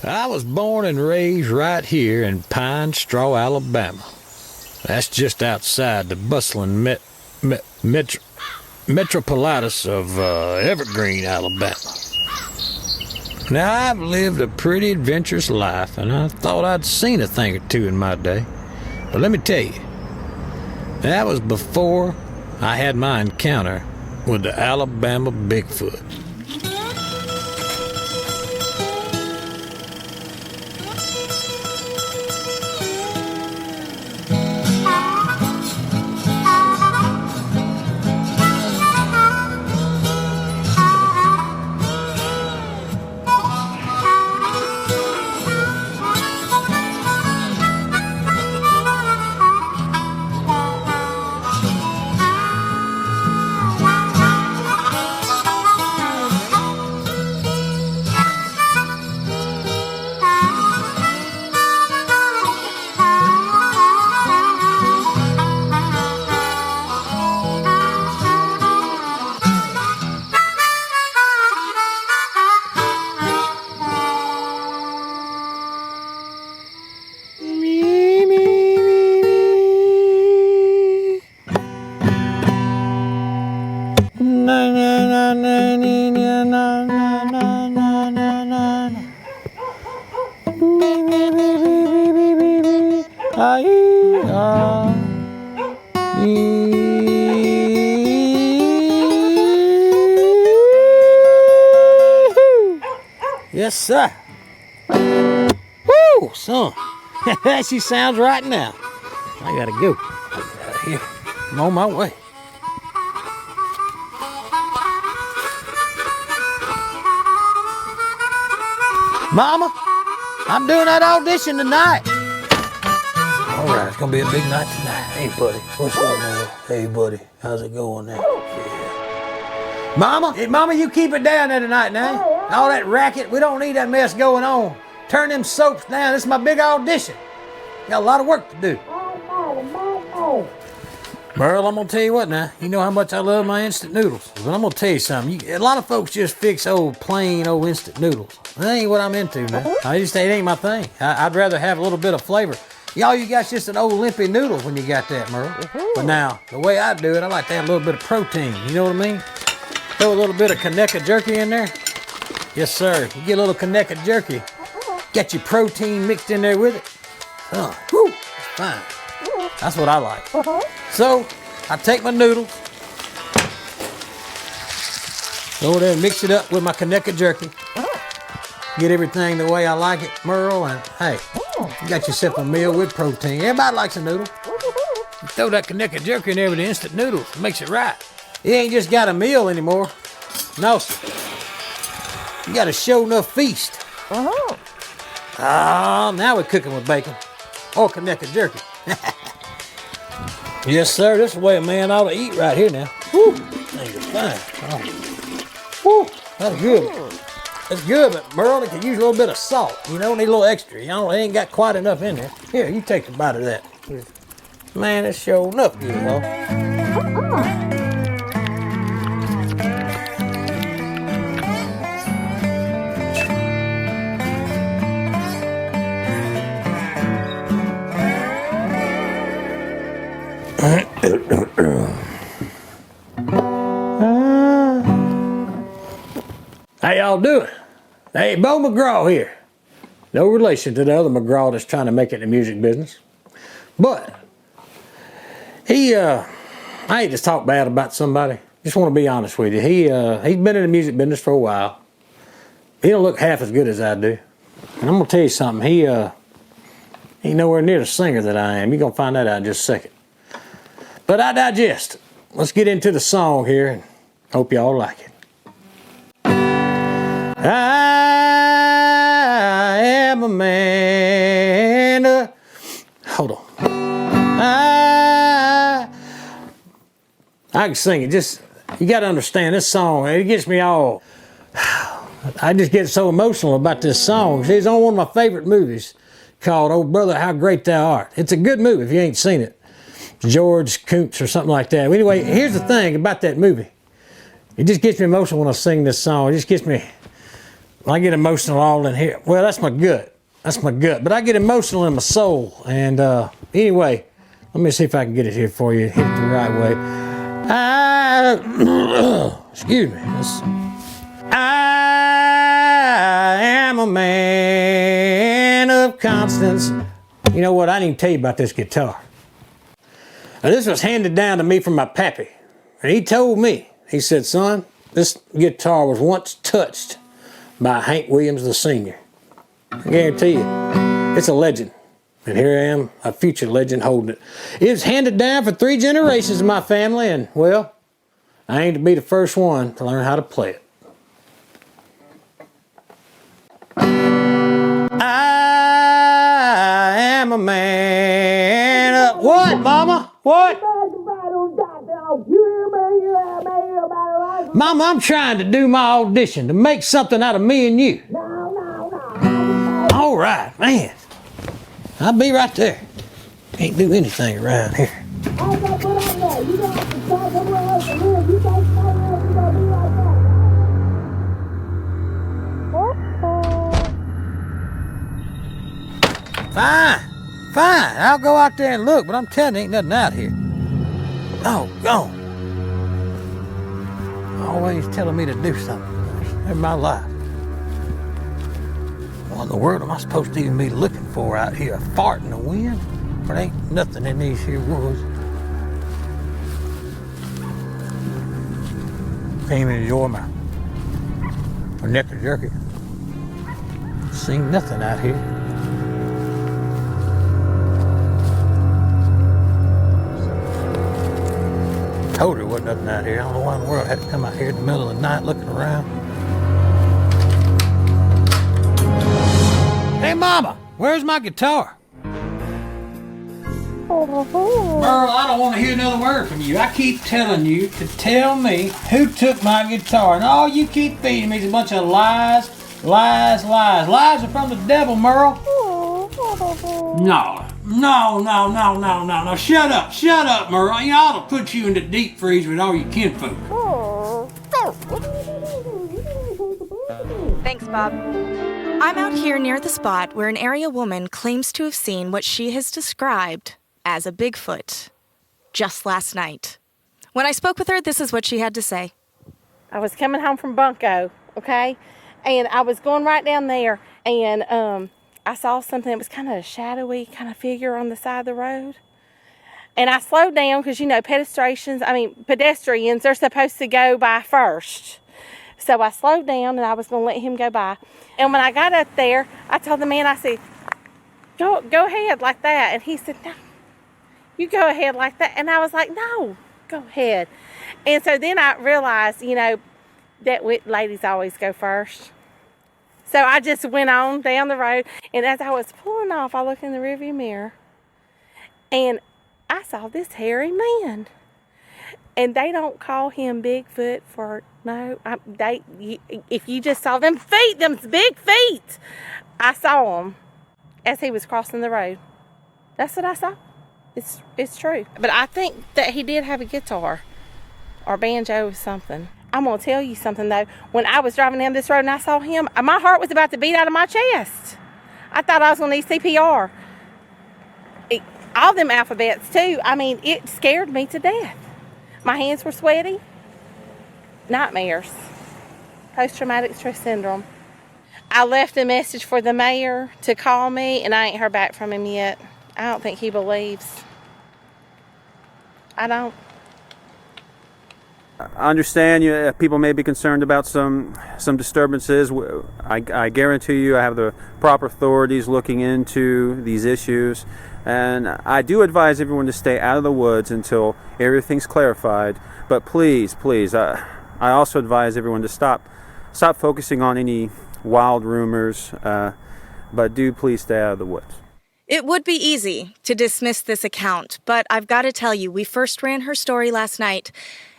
I was born and raised right here in Pine Straw, Alabama. That's just outside the bustling metropolis of Evergreen, Alabama. Now, I've lived a pretty adventurous life, and I thought I'd seen a thing or two in my day. But let me tell you, that was before I had my encounter with the Alabama Bigfoot. Yes, sir. Woo, son. She sounds right now. I gotta go. Get out of here. I'm on my way. Mama, I'm doing that audition tonight. All right, it's gonna be a big night tonight. Hey, buddy, what's up, man? Hey, buddy, how's it going now? Yeah. Mama, hey, Mama, you keep it down there tonight now. All that racket, we don't need that mess going on. Turn them soaps down. This is my big audition. Got a lot of work to do. Merle, I'm gonna tell you what now. You know how much I love my instant noodles. But I'm gonna tell you something. A lot of folks just fix plain old instant noodles. That ain't what I'm into now. It ain't my thing. I'd rather have a little bit of flavor. Y'all, you got just an old limpy noodle when you got that, Merle. But now, the way I do it, I like to have a little bit of protein. You know what I mean? Throw a little bit of Conecuh jerky in there. Yes, sir. You get a little Conecuh jerky. Get your protein mixed in there with it. Oh, whew, fine. That's what I like. So, I take my noodles, go over there and mix it up with my Conecuh jerky. Get everything the way I like it, Merle, and hey, you got yourself a meal with protein. Everybody likes a noodle. You throw that Conecuh jerky in there with the instant noodles. It makes it right. You ain't just got a meal anymore. No, sir. You got a show enough feast. Now we're cooking with bacon or Conecuh jerky. Yes, sir. This is the way a man ought to eat right here now. Woo, things are fine. Oh. Woo, that's good. That's good, but Merle, it could use a little bit of salt. You know, need a little extra. You know, they ain't got quite enough in there. Here, you take a bite of that. Man, it's sure enough good, though. How y'all doing? Hey, Bo McGraw here. No relation to the other McGraw that's trying to make it in the music business. But I hate to talk bad about somebody. Just want to be honest with you. He's been in the music business for a while. He don't look half as good as I do. And I'm gonna tell you something. He ain't nowhere near the singer that I am. You're gonna find that out in just a second. But I digest. Let's get into the song here and hope y'all like it. I am a man. Hold on. I can sing it. Just, you got to understand this song. It gets me all. I just get so emotional about this song. It's on one of my favorite movies called Oh Brother, How Great Thou Art. It's a good movie if you ain't seen it. George Koontz or something like that. Anyway, here's the thing about that movie. It just gets me emotional when I sing this song. It just gets me I get emotional all in here. Well, that's my gut. That's my gut. But I get emotional in my soul. And anyway, let me see if I can get it here for you. Hit it the right way. Excuse me. I am a man of constance. You know what? I didn't even tell you about this guitar. Now, this was handed down to me from my pappy. And he told me, he said, son, this guitar was once touched by Hank Williams the Sr. I guarantee you, it's a legend. And here I am, a future legend holding it. It was handed down for 3 generations of my family, and well, I ain't to be the first one to learn how to play it. I am a man of... What, Mama? What? Mama, I'm trying to do my audition to make something out of me and you. All right, man. I'll be right there. Can't do anything around here. Fine. I'll go out there and look, but I'm telling you, ain't nothing out here. Oh, gone. Always telling me to do something in my life. What in the world am I supposed to even be looking for out here? A fart in the wind? There ain't nothing in these here woods. Can't even enjoy my nectar jerky. Seen nothing out here. Told her there wasn't nothing out here. I don't know why in the world I had to come out here in the middle of the night looking around. Hey, Mama, where's my guitar? Merle, I don't want to hear another word from you. I keep telling you to tell me who took my guitar, and all you keep feeding me is a bunch of lies. Lies are from the devil, Merle. No. Shut up, Merle. You ought to put you in the deep freeze with all your kinfolk. Thanks, Bob. I'm out here near the spot where an area woman claims to have seen what she has described as a Bigfoot just last night. When I spoke with her, this is what she had to say. I was coming home from Bunko, okay? And I was going right down there, and I saw something that was kind of a shadowy kind of figure on the side of the road. And I slowed down because, you know, pedestrians, they're supposed to go by first. So I slowed down and I was going to let him go by. And when I got up there, I told the man, I said, go ahead like that. And he said, no, you go ahead like that. And I was like, no, go ahead. And so then I realized, you know, that ladies always go first. So I just went on down the road. And as I was pulling off, I looked in the rearview mirror. And I saw this hairy man. And they don't call him Bigfoot for, no, if you just saw them feet, them big feet. I saw them as he was crossing the road. That's what I saw. It's true. But I think that he did have a guitar or banjo or something. I'm going to tell you something, though. When I was driving down this road and I saw him, my heart was about to beat out of my chest. I thought I was going to need CPR. All them alphabets, too. I mean, it scared me to death. My hands were sweaty. Nightmares. Post-traumatic stress syndrome. I left a message for the mayor to call me, and I ain't heard back from him yet. I don't think he believes. I don't. I understand people may be concerned about some disturbances. I guarantee you I have the proper authorities looking into these issues. And I do advise everyone to stay out of the woods until everything's clarified. But please, I also advise everyone to stop focusing on any wild rumors. But do please stay out of the woods. It would be easy to dismiss this account, but I've got to tell you, we first ran her story last night.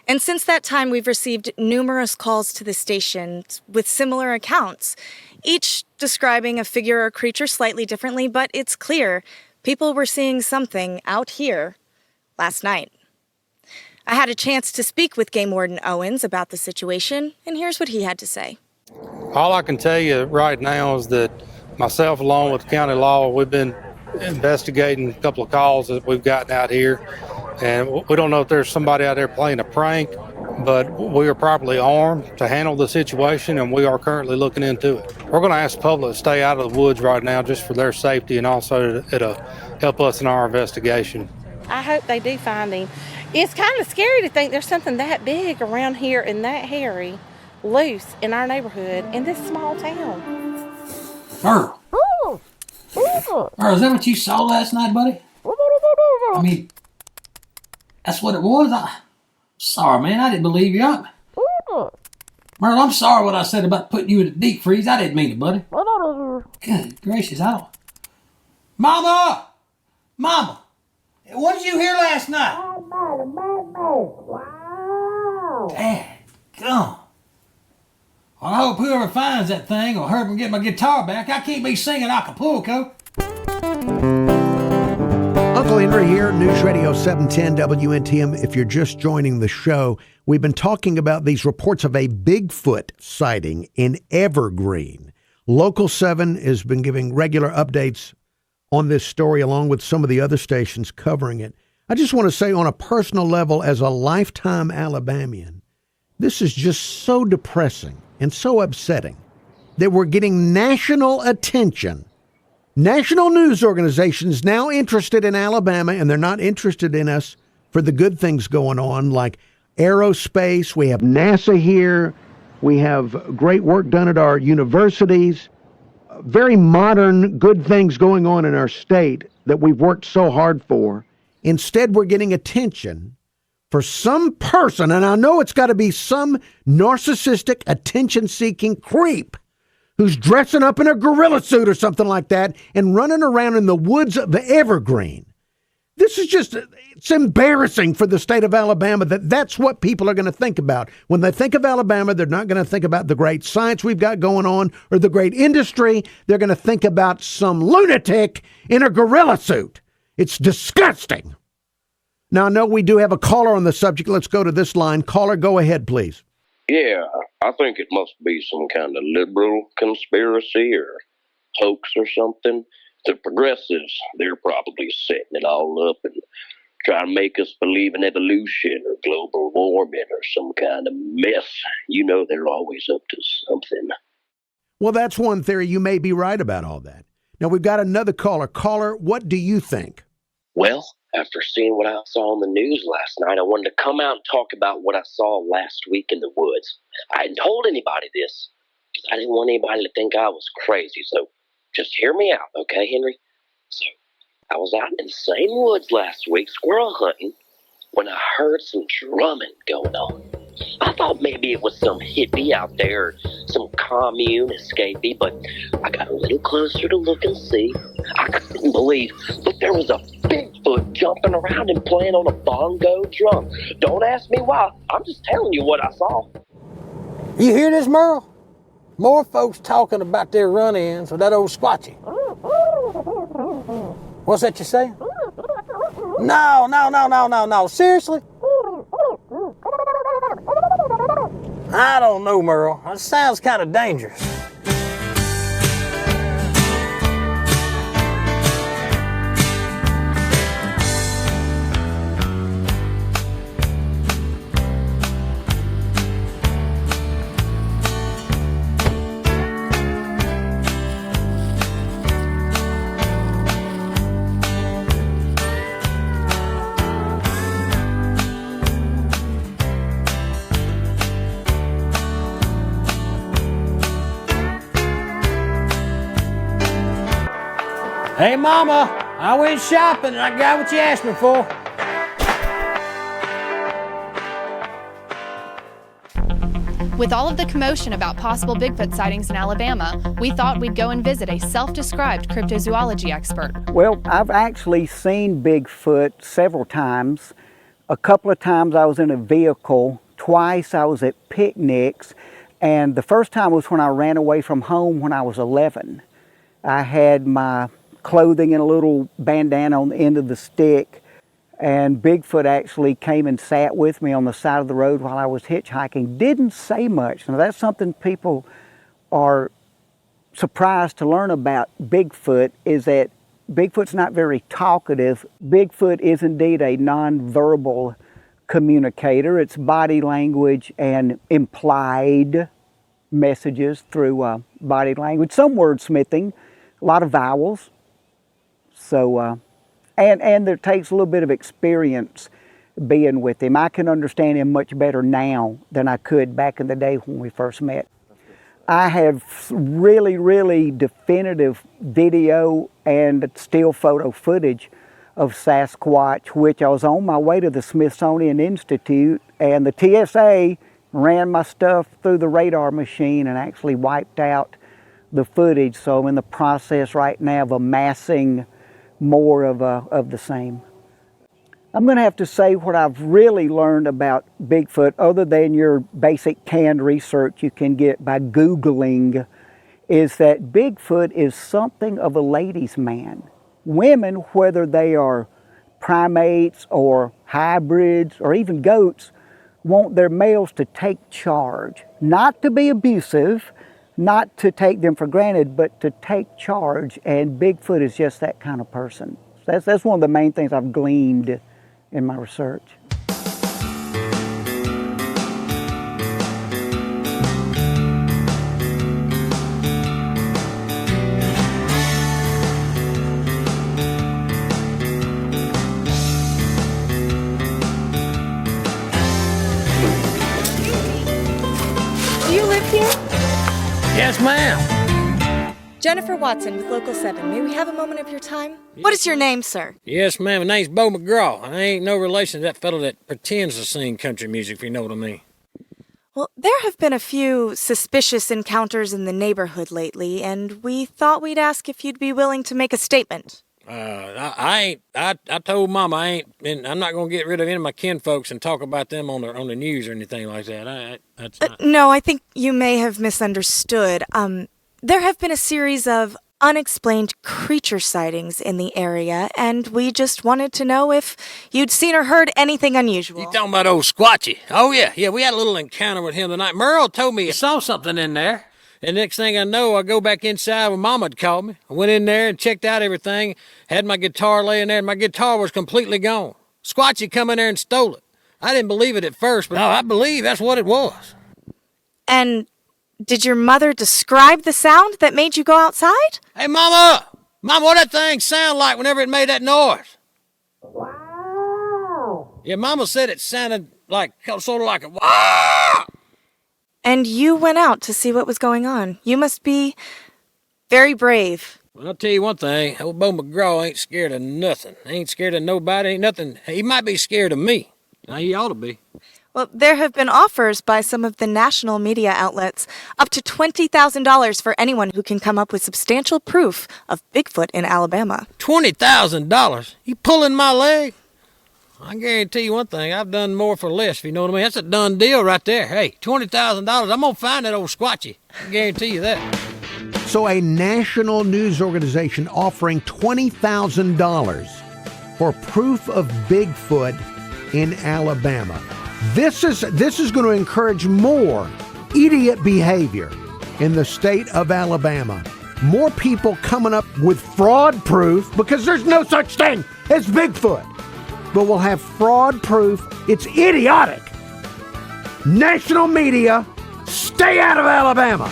And since that time, we've received numerous calls to the station with similar accounts, each describing a figure or creature slightly differently, but it's clear people were seeing something out here last night. I had a chance to speak with Game Warden Owens about the situation, and here's what he had to say. All I can tell you right now is that myself, along with county law, we've been investigating a couple of calls that we've gotten out here. And we don't know if there's somebody out there playing a prank, but we are properly armed to handle the situation, and we are currently looking into it. We're going to ask the public to stay out of the woods right now just for their safety, and also it'll help us in our investigation. I hope they do find him. It's kind of scary to think there's something that big around here and that hairy loose in our neighborhood in this small town. Earl. Earl, is that what you saw last night, buddy? I mean, that's what it was? Sorry, man. I didn't believe you. Merle, I'm sorry what I said about putting you in a deep freeze. I didn't mean it, buddy. Good gracious, I don't... Mama! Mama! What did you hear last night? Dad, gum. Well, I hope whoever finds that thing will help me get my guitar back. I can't be singing Acapulco. Uncle Henry here, News Radio 710 WNTM. If you're just joining the show, we've been talking about these reports of a Bigfoot sighting in Evergreen. Local 7 has been giving regular updates on this story along with some of the other stations covering it. I just want to say on a personal level, as a lifetime Alabamian, this is just so depressing and so upsetting that we're getting national attention. National news organizations now interested in Alabama, and they're not interested in us for the good things going on, like aerospace. We have NASA here. We have great work done at our universities. Very modern, good things going on in our state that we've worked so hard for. Instead, we're getting attention for some person, and I know it's got to be some narcissistic, attention-seeking creep who's dressing up in a gorilla suit or something like that and running around in the woods of Evergreen. This is just, it's embarrassing for the state of Alabama that that's what people are going to think about. When they think of Alabama, they're not going to think about the great science we've got going on or the great industry. They're going to think about some lunatic in a gorilla suit. It's disgusting. Now, I know we do have a caller on the subject. Let's go to this line. Caller, go ahead, please. Yeah, I think it must be some kind of liberal conspiracy or hoax or something. The progressives, they're probably setting it all up and trying to make us believe in evolution or global warming or some kind of mess. You know they're always up to something. Well, that's one theory. You may be right about all that. Now, we've got another caller. Caller, what do you think? Well, after seeing what I saw on the news last night, I wanted to come out and talk about what I saw last week in the woods. I hadn't told anybody this because I didn't want anybody to think I was crazy, so just hear me out, okay, Henry? So, I was out in the same woods last week squirrel hunting when I heard some drumming going on. I thought maybe it was some hippie out there, or some commune escapee, but I got a little closer to look and see. I couldn't believe that there was a Bigfoot jumping around and playing on a bongo drum. Don't ask me why. I'm just telling you what I saw. You hear this, Merle? More folks talking about their run-ins with that old squatchy. What's that you saying? No. Seriously? I don't know, Merle. That sounds kind of dangerous. Hey, Mama, I went shopping and I got what you asked me for. With all of the commotion about possible Bigfoot sightings in Alabama, we thought we'd go and visit a self-described cryptozoology expert. Well, I've actually seen Bigfoot several times. A couple of times I was in a vehicle. Twice I was at picnics. And the first time was when I ran away from home when I was 11. I had my clothing in a little bandana on the end of the stick, and Bigfoot actually came and sat with me on the side of the road while I was hitchhiking. Didn't say much. Now that's something people are surprised to learn about Bigfoot is that Bigfoot's not very talkative. Bigfoot is indeed a nonverbal communicator. It's body language and implied messages through body language, some wordsmithing, a lot of vowels. So, and there takes a little bit of experience being with him. I can understand him much better now than I could back in the day when we first met. I have really, really definitive video and still photo footage of Sasquatch, which I was on my way to the Smithsonian Institute, and the TSA ran my stuff through the radar machine and actually wiped out the footage. So I'm in the process right now of amassing more of the same. I'm going to have to say what I've really learned about Bigfoot, other than your basic canned research you can get by Googling, is that Bigfoot is something of a ladies' man. Women, whether they are primates or hybrids or even goats, want their males to take charge, not to be abusive, not to take them for granted, but to take charge, and Bigfoot is just that kind of person. That's one of the main things I've gleaned in my research. Do you live here? Yes, ma'am. Jennifer Watson with Local 7. May we have a moment of your time? What is your name, sir? Yes, ma'am. My name's Bo McGraw. I ain't no relation to that fellow that pretends to sing country music, if you know what I mean. Well, there have been a few suspicious encounters in the neighborhood lately, and we thought we'd ask if you'd be willing to make a statement. I told Mama I'm not gonna get rid of any of my kinfolks and talk about them on the news or anything like that. That's not. No, I think you may have misunderstood. There have been a series of unexplained creature sightings in the area, and we just wanted to know if you'd seen or heard anything unusual. You talking about old Squatchy? Oh, yeah, we had a little encounter with him tonight. Merle told me he saw something in there. And next thing I know, I go back inside when Mama had called me. I went in there and checked out everything, had my guitar laying there, and my guitar was completely gone. Squatchy come in there and stole it. I didn't believe it at first, but no, I believe that's what it was. And did your mother describe the sound that made you go outside? Hey, Mama! Mama, what that thing sound like whenever it made that noise? Wow! Yeah, Mama said it sounded like, sort of like a wow! And you went out to see what was going on. You must be very brave. Well, I'll tell you one thing. Old Bo McGraw ain't scared of nothing. Ain't scared of nobody, ain't nothing. He might be scared of me. Now, he ought to be. Well, there have been offers by some of the national media outlets up to $20,000 for anyone who can come up with substantial proof of Bigfoot in Alabama. $20,000? You pulling my leg? I guarantee you one thing. I've done more for less, if you know what I mean. That's a done deal right there. Hey, $20,000. I'm going to find that old Squatchy. I guarantee you that. So a national news organization offering $20,000 for proof of Bigfoot in Alabama. This is going to encourage more idiot behavior in the state of Alabama. More people coming up with fraud proof, because there's no such thing as Bigfoot. But we'll have fraud proof. It's idiotic. National media, stay out of Alabama.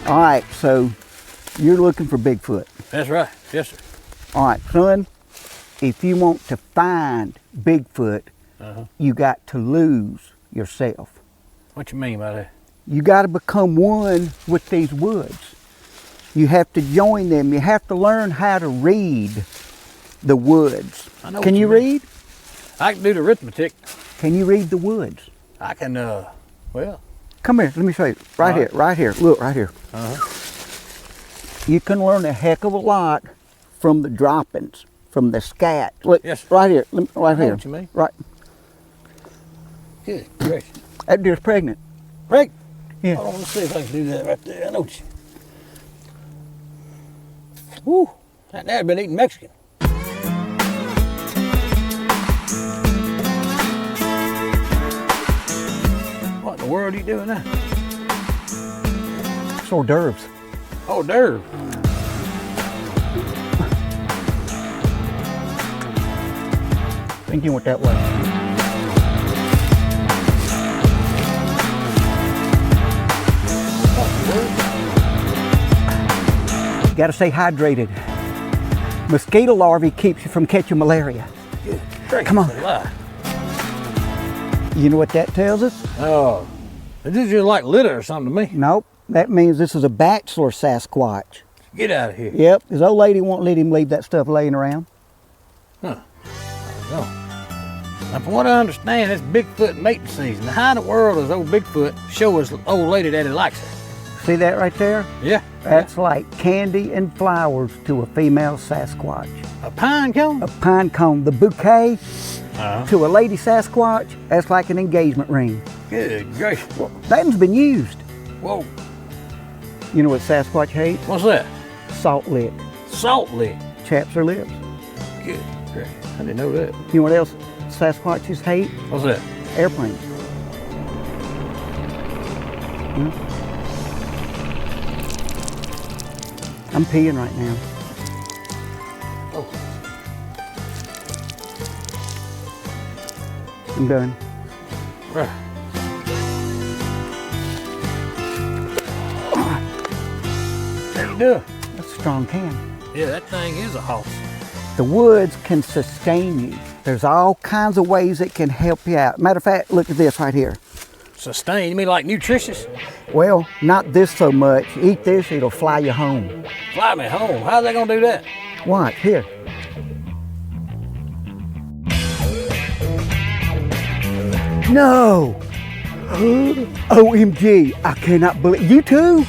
All right, so you're looking for Bigfoot. That's right. Yes, sir. All right, son, if you want to find Bigfoot, you got to lose yourself. What you mean by that? You got to become one with these woods. You have to join them. You have to learn how to read the woods. I know. Can you read? I can do the arithmetic. Can you read the woods? I can, well. Come here, let me show you. Right here, right here. Look, right here. You can learn a heck of a lot from the droppings, from the scat. Look, Yes. right here, right I know here. what you mean. Right. Good gracious. That deer's pregnant. Rick. Yeah. Hold on, let's see if I can do that right there. I know what you. Woo. That dad been eating Mexican. What in the world are you doing now? It's hors d'oeuvres. Oh, d'oeuvre. Think you went that way. You gotta stay hydrated. Mosquito larvae keeps you from catching malaria. Come on. Lie. You know what that tells us? Oh, this is just like litter or something to me. Nope. That means this is a bachelor Sasquatch. Get out of here. Yep. His old lady won't let him leave that stuff laying around. Huh. No. Now, from what I understand, it's Bigfoot mating season. Now, how in the world does old Bigfoot show his old lady that he likes her? See that right there? Yeah. That's like candy and flowers to a female Sasquatch. A pine cone? A pine cone. The bouquet to a lady Sasquatch, that's like an engagement ring. Good gracious. Well, that one's been used. Whoa. You know what Sasquatch hates? What's that? Salt lick. Salt lick. Chaps their lips. Good gracious. I didn't know that. You know what else Sasquatches hate? What's that? Airplanes. I'm peeing right now. Oh. I'm done. Right. How you doing? That's a strong can. Yeah, that thing is a hoss. The woods can sustain you. There's all kinds of ways it can help you out. Matter of fact, look at this right here. Sustain? You mean like nutritious? Well, not this so much. Eat this, it'll fly you home. Fly me home. How's that gonna do that? What? Here. No! OMG, I cannot believe, you too?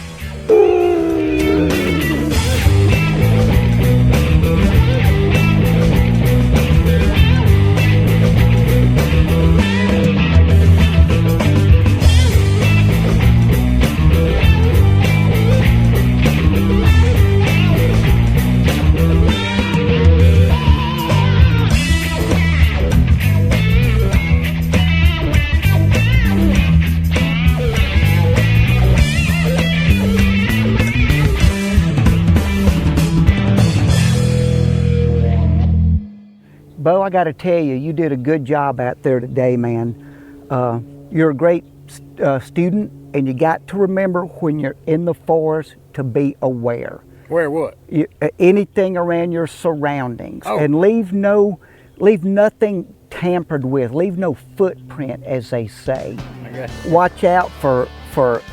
Bo, I got to tell you, you did a good job out there today, man. You're a great student, and you got to remember when you're in the forest to be aware. Where what? Anything around your surroundings, and leave nothing tampered with. Leave no footprint, as they say. Watch out for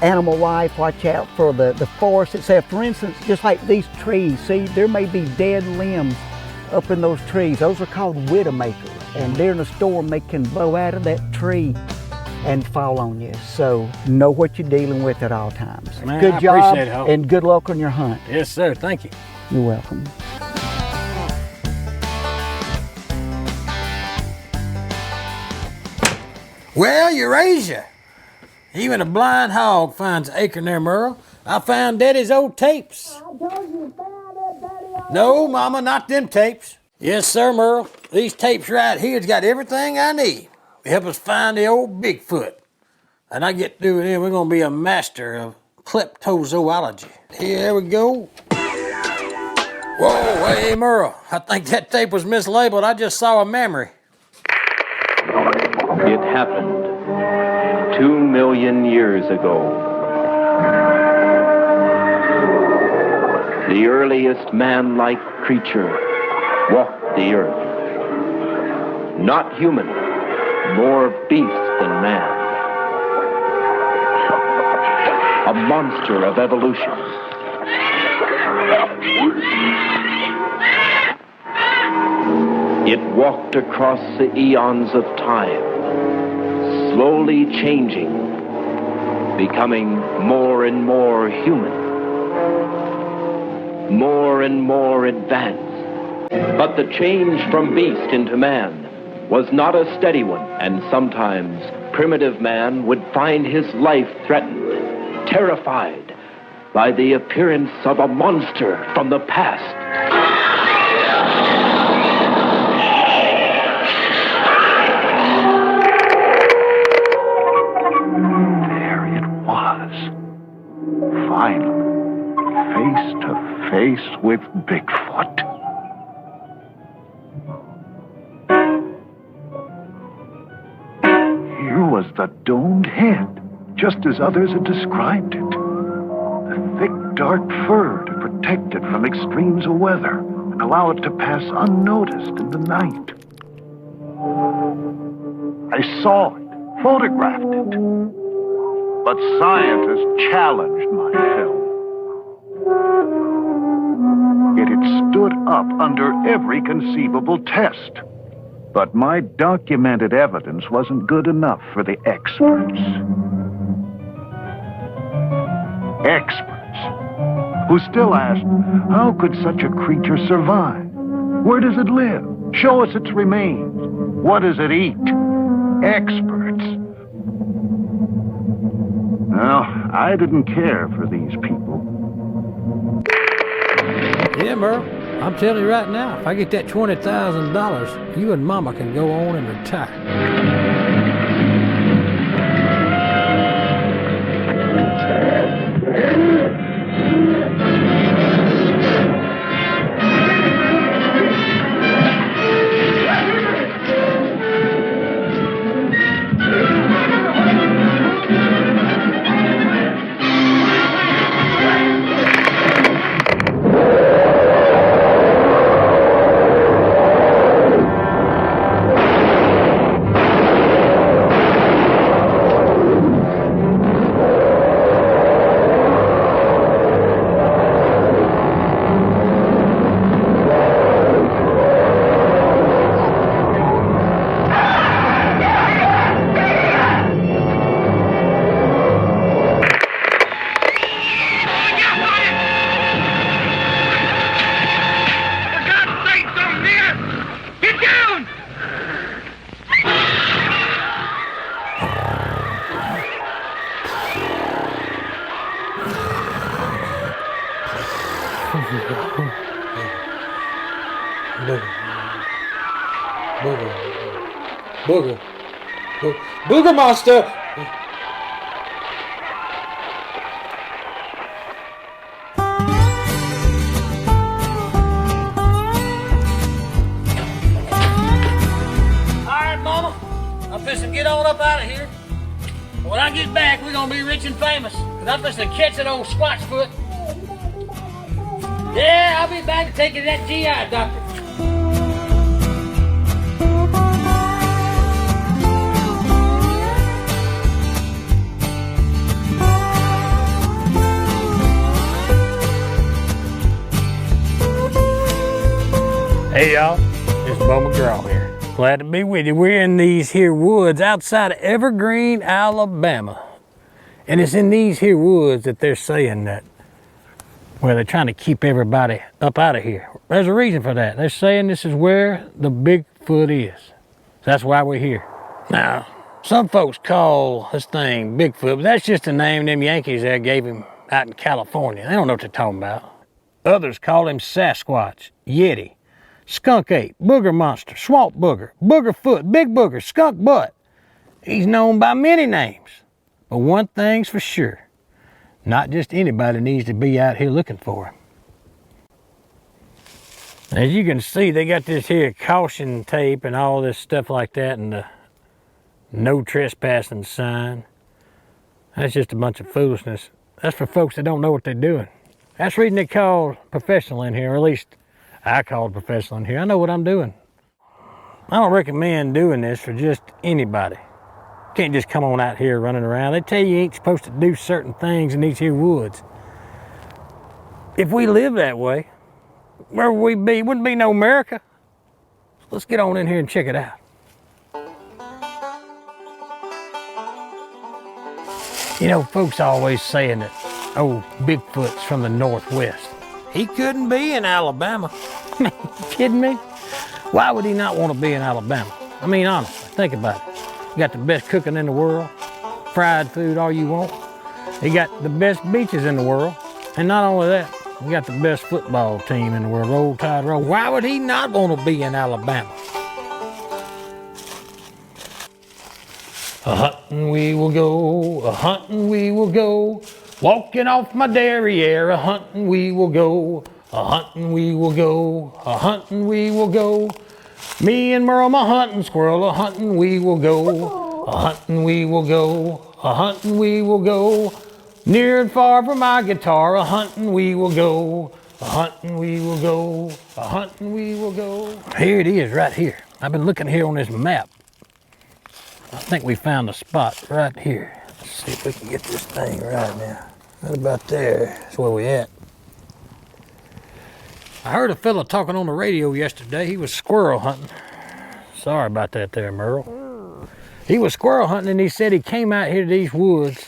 animal life. Watch out for the forest itself. For instance, just like these trees, see, there may be dead limbs up in those trees. Those are called widowmakers, and during a storm they can blow out of that tree and fall on you. So know what you're dealing with at all times. Man, good I job appreciate it, Hope. and good luck on your hunt. Yes, sir. Thank you. You're welcome. Well, Eurasia. Even a blind hog finds an acre near Merle. I found Daddy's old tapes. No, Mama, not them tapes. Yes, sir, Merle. These tapes right here's got everything I need to help us find the old Bigfoot. And I get through with him, we're gonna be a master of kleptozoology. Here we go. Whoa, hey, Merle. I think that tape was mislabeled. I just saw a memory. It happened 2 million years ago. the earliest man-like creature, walked the earth. Not human, more beast than man. A monster of evolution. It walked across the eons of time, slowly changing, becoming more and more human, more and more advanced. But the change from beast into man was not a steady one, and sometimes primitive man would find his life threatened, terrified by the appearance of a monster from the past. There it was. Finally, face to face with Bigfoot. Here was the domed head, just as others had described it. The thick, dark fur to protect it from extremes of weather and allow it to pass unnoticed in the night. I saw it, photographed it, but scientists challenged my film. It had stood up under every conceivable test. But my documented evidence wasn't good enough for the experts. Experts who still asked, how could such a creature survive? Where does it live? Show us its remains. What does it eat? Experts. Well, I didn't care for these people. Yeah, Merle. I'm telling you right now, if I get that $20,000, you and Mama can go on and retire. Booger monster! Alright, Mama. I'm fixing to get on up out of here. When I get back, we're gonna be rich and famous. Cause I'm fixing to catch that old squatch foot. Yeah, I'll be back to take you to that GI doctor. Hey y'all, it's Bo McGraw here. Glad to be with you. We're in these here woods outside of Evergreen, Alabama. And it's in these here woods that they're saying that, well, they're trying to keep everybody up out of here. There's a reason for that. They're saying this is where the Bigfoot is. That's why we're here. Now, some folks call this thing Bigfoot, but that's just a name them Yankees there gave him out in California. They don't know what they're talking about. Others call him Sasquatch, Yeti, skunk ape, booger monster, swamp booger, booger foot, big booger, skunk butt. He's known by many names. But one thing's for sure, not just anybody needs to be out here looking for him. As you can see, they got this here caution tape and all this stuff like that and the no trespassing sign. That's just a bunch of foolishness. That's for folks that don't know what they're doing. That's the reason they call professional in here, or at least I call it professional in here. I know what I'm doing. I don't recommend doing this for just anybody. You can't just come on out here running around. They tell you ain't supposed to do certain things in these here woods. If we live that way, where would we be? Wouldn't be no America. Let's get on in here and check it out. You know, folks always saying that, oh, Bigfoot's from the Northwest. He couldn't be in Alabama. You kidding me? Why would he not want to be in Alabama? I mean, honestly, think about it. You got the best cooking in the world, fried food all you want. You got the best beaches in the world. And not only that, you got the best football team in the world, Roll Tide Roll. Why would he not want to be in Alabama? A-hunting we will go, a-hunting we will go, walking off my derriere, a-hunting we will go, a-hunting we will go, a-hunting we will go. Me and Merle, my hunting squirrel, a-hunting we will go, a-hunting we will go, a-hunting we will go. Near and far from my guitar, a-hunting we will go, a-hunting we will go, a-hunting we will go. Here it is, right here. I've been looking here on this map. I think we found a spot right here. Let's see if we can get this thing right now. Right about there. That's where we at. I heard a fella talking on the radio yesterday. He was squirrel hunting. Sorry about that there, Merle. He was squirrel hunting and he said he came out here to these woods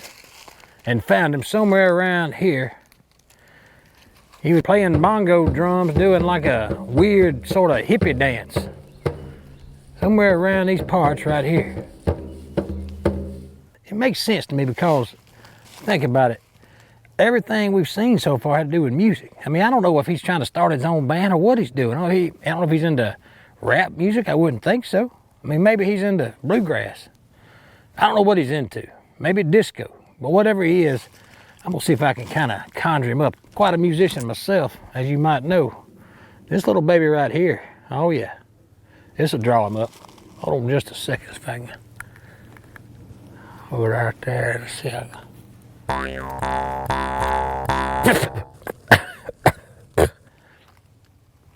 and found him somewhere around here. He was playing bongo drums, doing like a weird sort of hippie dance. Somewhere around these parts right here. It makes sense to me because, think about it, everything we've seen so far had to do with music. I mean, I don't know if he's trying to start his own band or what he's doing. I don't know if he's into rap music. I wouldn't think so. I mean, maybe he's into bluegrass. I don't know what he's into. Maybe disco. But whatever he is, I'm going to see if I can kind of conjure him up. Quite a musician myself, as you might know. This little baby right here, oh yeah, this will draw him up. Hold on just a second if I can. Over right there, let's see how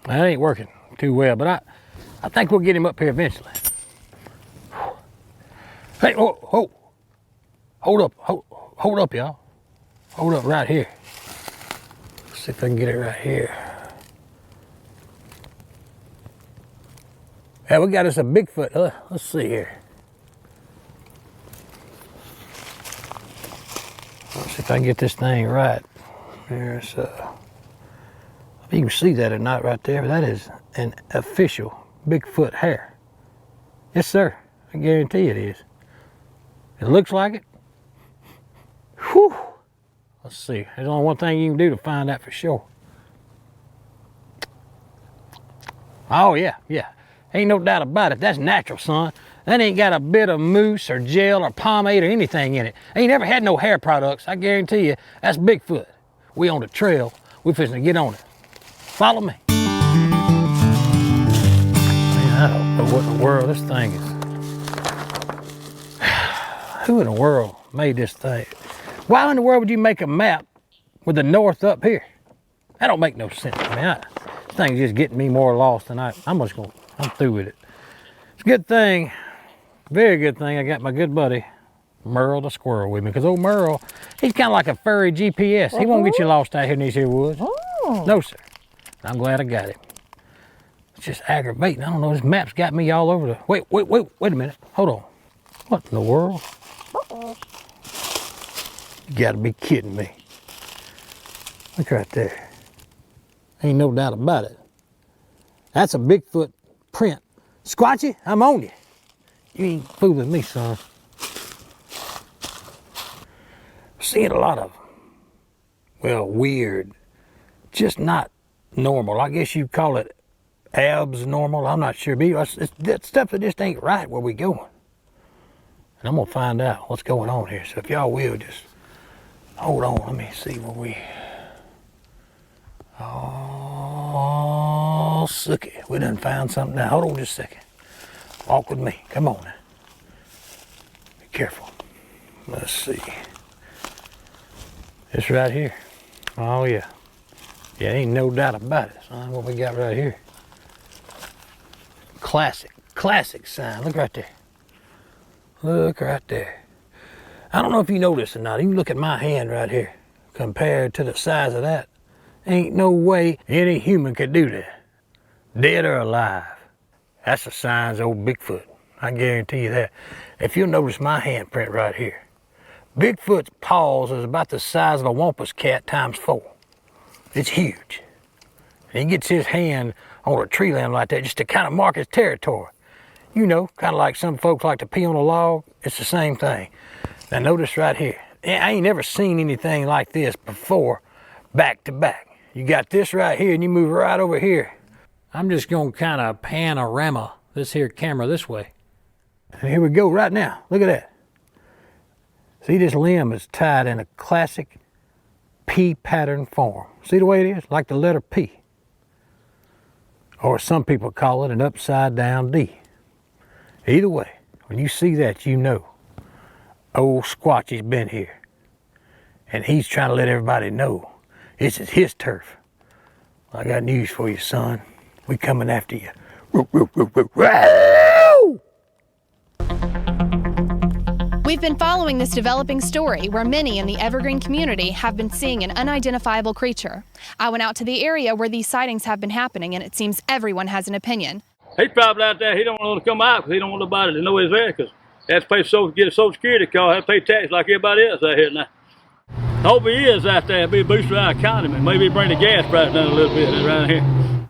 that ain't working too well, but I think we'll get him up here eventually. Hey, hold up, hold up, y'all. Hold up right here. Let's see if I can get it right here. Yeah, we got us a Bigfoot. Let's see here. Let's see if I can get this thing right. There's, if you can see that or not right there, that is an official Bigfoot hair. Yes, sir. I guarantee it is. It looks like it. Whew. Let's see. There's only one thing you can do to find out for sure. Oh, yeah. Ain't no doubt about it. That's natural, son. That ain't got a bit of mousse or gel or pomade or anything in it. Ain't never had no hair products. I guarantee you, that's Bigfoot. We on the trail. We fixing to get on it. Follow me. Man, I don't know what in the world this thing is. Who in the world made this thing? Why in the world would you make a map with the north up here? That don't make no sense. I mean, this thing's just getting me more lost than I'm through with it. It's a good thing, very good thing I got my good buddy, Merle the squirrel with me. Because old Merle, he's kind of like a furry GPS. He won't get you lost out here in these here woods. No, sir. I'm glad I got him. It's just aggravating. I don't know, this map's got me all over the... Wait a minute. Hold on. What in the world? You gotta be kidding me. Look right there. Ain't no doubt about it. That's a Bigfoot print. Squatchy, I'm on you. You ain't fooling me, son. Seeing a lot of, well, weird, just not normal. I guess you'd call it abnormal. I'm not sure. It's that stuff that just ain't right where we going. And I'm gonna find out what's going on here. So if y'all will, just hold on. Let me see where we. Oh, sookie. We done found something now. Hold on just a second. Walk with me. Come on now. Be careful. Let's see. It's right here. Oh, yeah. Yeah, ain't no doubt about it, son. What we got right here. Classic sign. Look right there. Look right there. I don't know if you noticed or not. You look at my hand right here compared to the size of that. Ain't no way any human could do that, dead or alive. That's the signs of old Bigfoot. I guarantee you that. If you'll notice my handprint right here, Bigfoot's paws is about the size of a wampus cat times 4. It's huge. And he gets his hand on a tree limb like that just to kind of mark his territory. You know, kind of like some folks like to pee on a log. It's the same thing. Now notice right here. I ain't never seen anything like this before, back to back. You got this right here and you move right over here. I'm just gonna kind of panorama this here camera this way. And here we go right now. Look at that. See, this limb is tied in a classic P pattern form. See the way it is? Like the letter P. Or some people call it an upside down D. Either way, when you see that, you know old Squatchy's been here. And he's trying to let everybody know this is his turf. I got news for you, son. We coming after you. We've been following this developing story where many in the Evergreen community have been seeing an unidentifiable creature. I went out to the area where these sightings have been happening, and it seems everyone has an opinion. He's probably out there. He don't want to come out because he don't want nobody to know he's there, because he has to pay get a Social Security card, have to pay tax like everybody else out here now. I hope he is out there. It'll be a boost to our economy. Maybe bring the gas price down a little bit around here.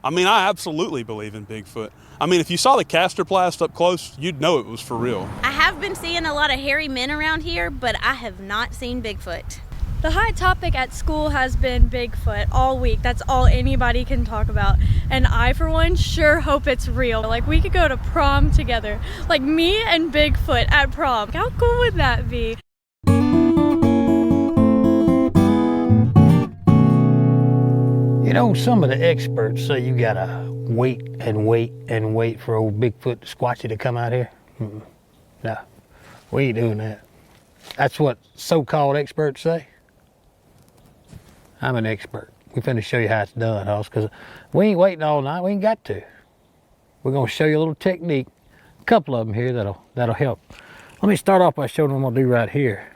I mean, I absolutely believe in Bigfoot. I mean, if you saw the castor blast up close, you'd know it was for real. I have been seeing a lot of hairy men around here, but I have not seen Bigfoot. The hot topic at school has been Bigfoot all week. That's all anybody can talk about. And I, for one, sure hope it's real. Like, we could go to prom together. Like, me and Bigfoot at prom. How cool would that be? You know, some of the experts say you gotta wait and wait and wait for old Bigfoot Squatchy to come out here. No, we ain't doing that. That's what so-called experts say. I'm an expert. We finna show you how it's done, hoss, because we ain't waiting all night. We ain't got to. We're gonna show you a little technique, a couple of them here that'll help. Let me start off by showing them what I'm gonna do right here.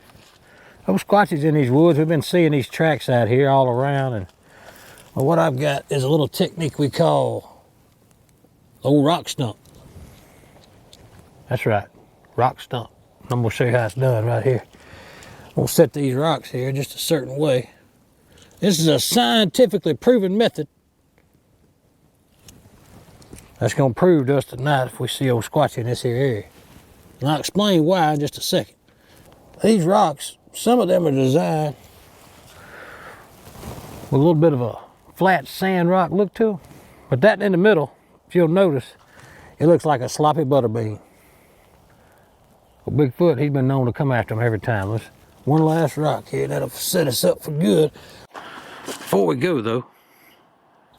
Old Squatchy's in these woods. We've been seeing these tracks out here all around, and well, what I've got is a little technique we call old rock stump. That's right, rock stump. I'm gonna show you how it's done right here. We'll set these rocks here just a certain way. This is a scientifically proven method. That's gonna prove to us tonight if we see old Squatchy in this here area. And I'll explain why in just a second. These rocks, some of them are designed with a little bit of a flat sand rock look to them. But that in the middle, if you'll notice, it looks like a sloppy butter bean. Well, Bigfoot, he's been known to come after him every time. Let's one last rock here, that'll set us up for good. Before we go though,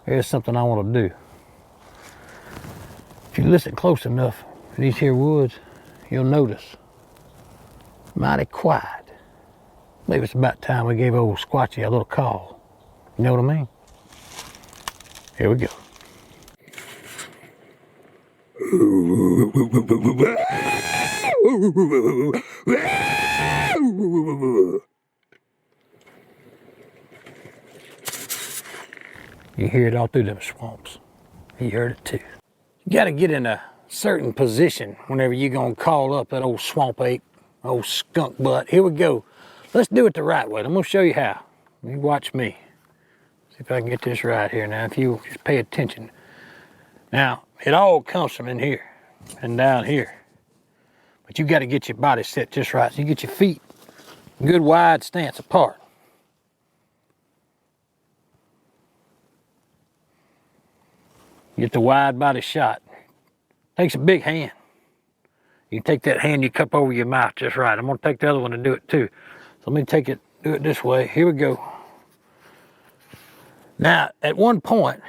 here's something I want to do. If you listen close enough to these here woods, you'll notice mighty quiet. Maybe it's about time we gave old Squatchy a little call. You know what I mean? Here we go. You hear it all through them swamps. He heard it too. You gotta get in a certain position whenever you're gonna call up that old swamp ape, old skunk butt. Here we go. Let's do it the right way. I'm gonna show you how. You watch me. See if I can get this right here now. If you just pay attention. Now, it all comes from in here and down here. But you gotta get your body set just right. So you get your feet a good wide stance apart. Get the wide body shot. Takes a big hand. You take that hand, you cup over your mouth just right. I'm gonna take the other one and do it too. So let me take it, do it this way. Here we go. Now, at one point,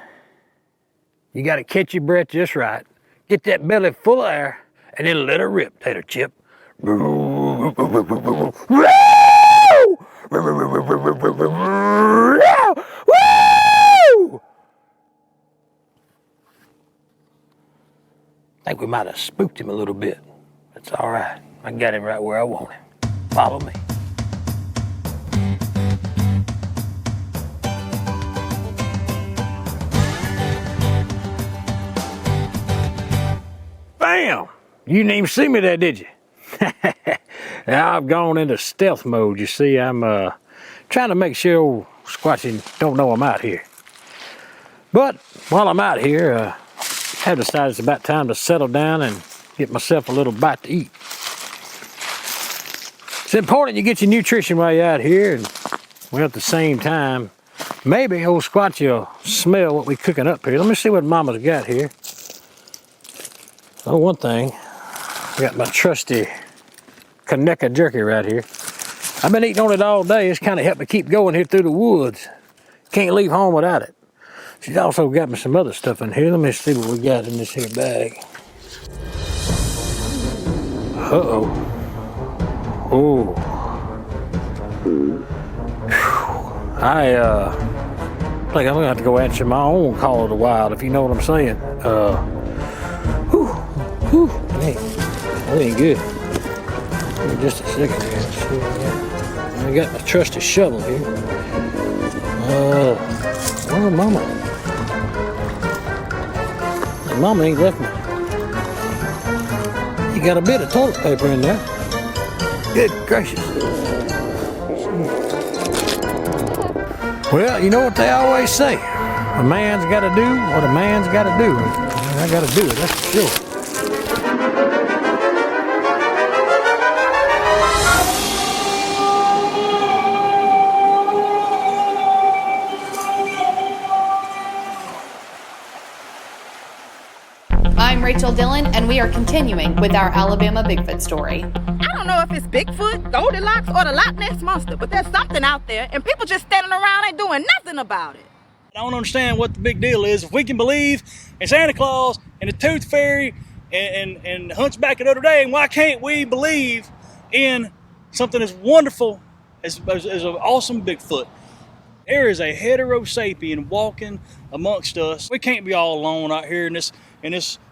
you gotta catch your breath just right. Get that belly full of air, and then let it rip, tater chip. I think we might have spooked him a little bit. That's all right. I got him right where I want him. Follow me. Bam! You didn't even see me there, did you? Now I've gone into stealth mode. You see, I'm trying to make sure old Squatchy don't know I'm out here. But while I'm out here, I decided it's about time to settle down and get myself a little bite to eat. It's important you get your nutrition while you're out here, and well, at the same time, maybe old Squatchy will smell what we're cooking up here. Let me see what Mama's got here. Oh, one thing, I got my trusty Kaneka jerky right here. I've been eating on it all day. It's kind of helped me keep going here through the woods. Can't leave home without it. She's also got me some other stuff in here. Let me see what we got in this here bag. Uh-oh. Oh. I think I'm gonna have to go answer my own call of the wild, if you know what I'm saying. Hey, that ain't good. Give me just a second here. I got my trusty shovel here. Where's Mama? Mama ain't left me. You got a bit of toilet paper in there. Good gracious. Well, you know what they always say. A man's got to do what a man's got to do. I got to do it, that's for sure. I'm Rachel Dillon, and we are continuing with our Alabama Bigfoot story. I don't know if it's Bigfoot, Goldilocks, or the Loch Ness Monster, but there's something out there, and people just standing around ain't doing nothing about it. I don't understand what the big deal is. If we can believe in Santa Claus and the Tooth Fairy and Hunchback of Notre Dame, why can't we believe in something as wonderful as an awesome Bigfoot? There is a heterosapien walking amongst us. We can't be all alone out here in this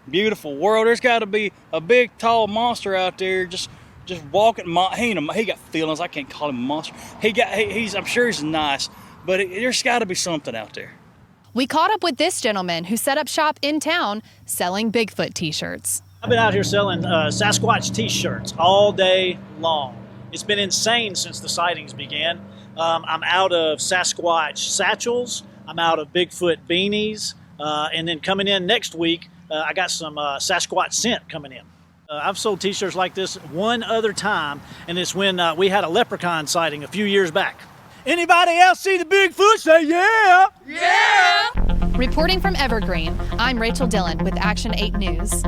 beautiful world. There's got to be a big, tall monster out there just walking. He got feelings. I can't call him a monster. I'm sure he's nice, but there's got to be something out there. We caught up with this gentleman who set up shop in town selling Bigfoot t-shirts. I've been out here selling Sasquatch t-shirts all day long. It's been insane since the sightings began. I'm out of Sasquatch satchels. I'm out of Bigfoot beanies. And then coming in next week, I got some Sasquatch scent coming in. I've sold t-shirts like this one other time, and it's when we had a leprechaun sighting a few years back. Anybody else see the Bigfoot? Say yeah! Yeah! Reporting from Evergreen, I'm Rachel Dillon with Action 8 News.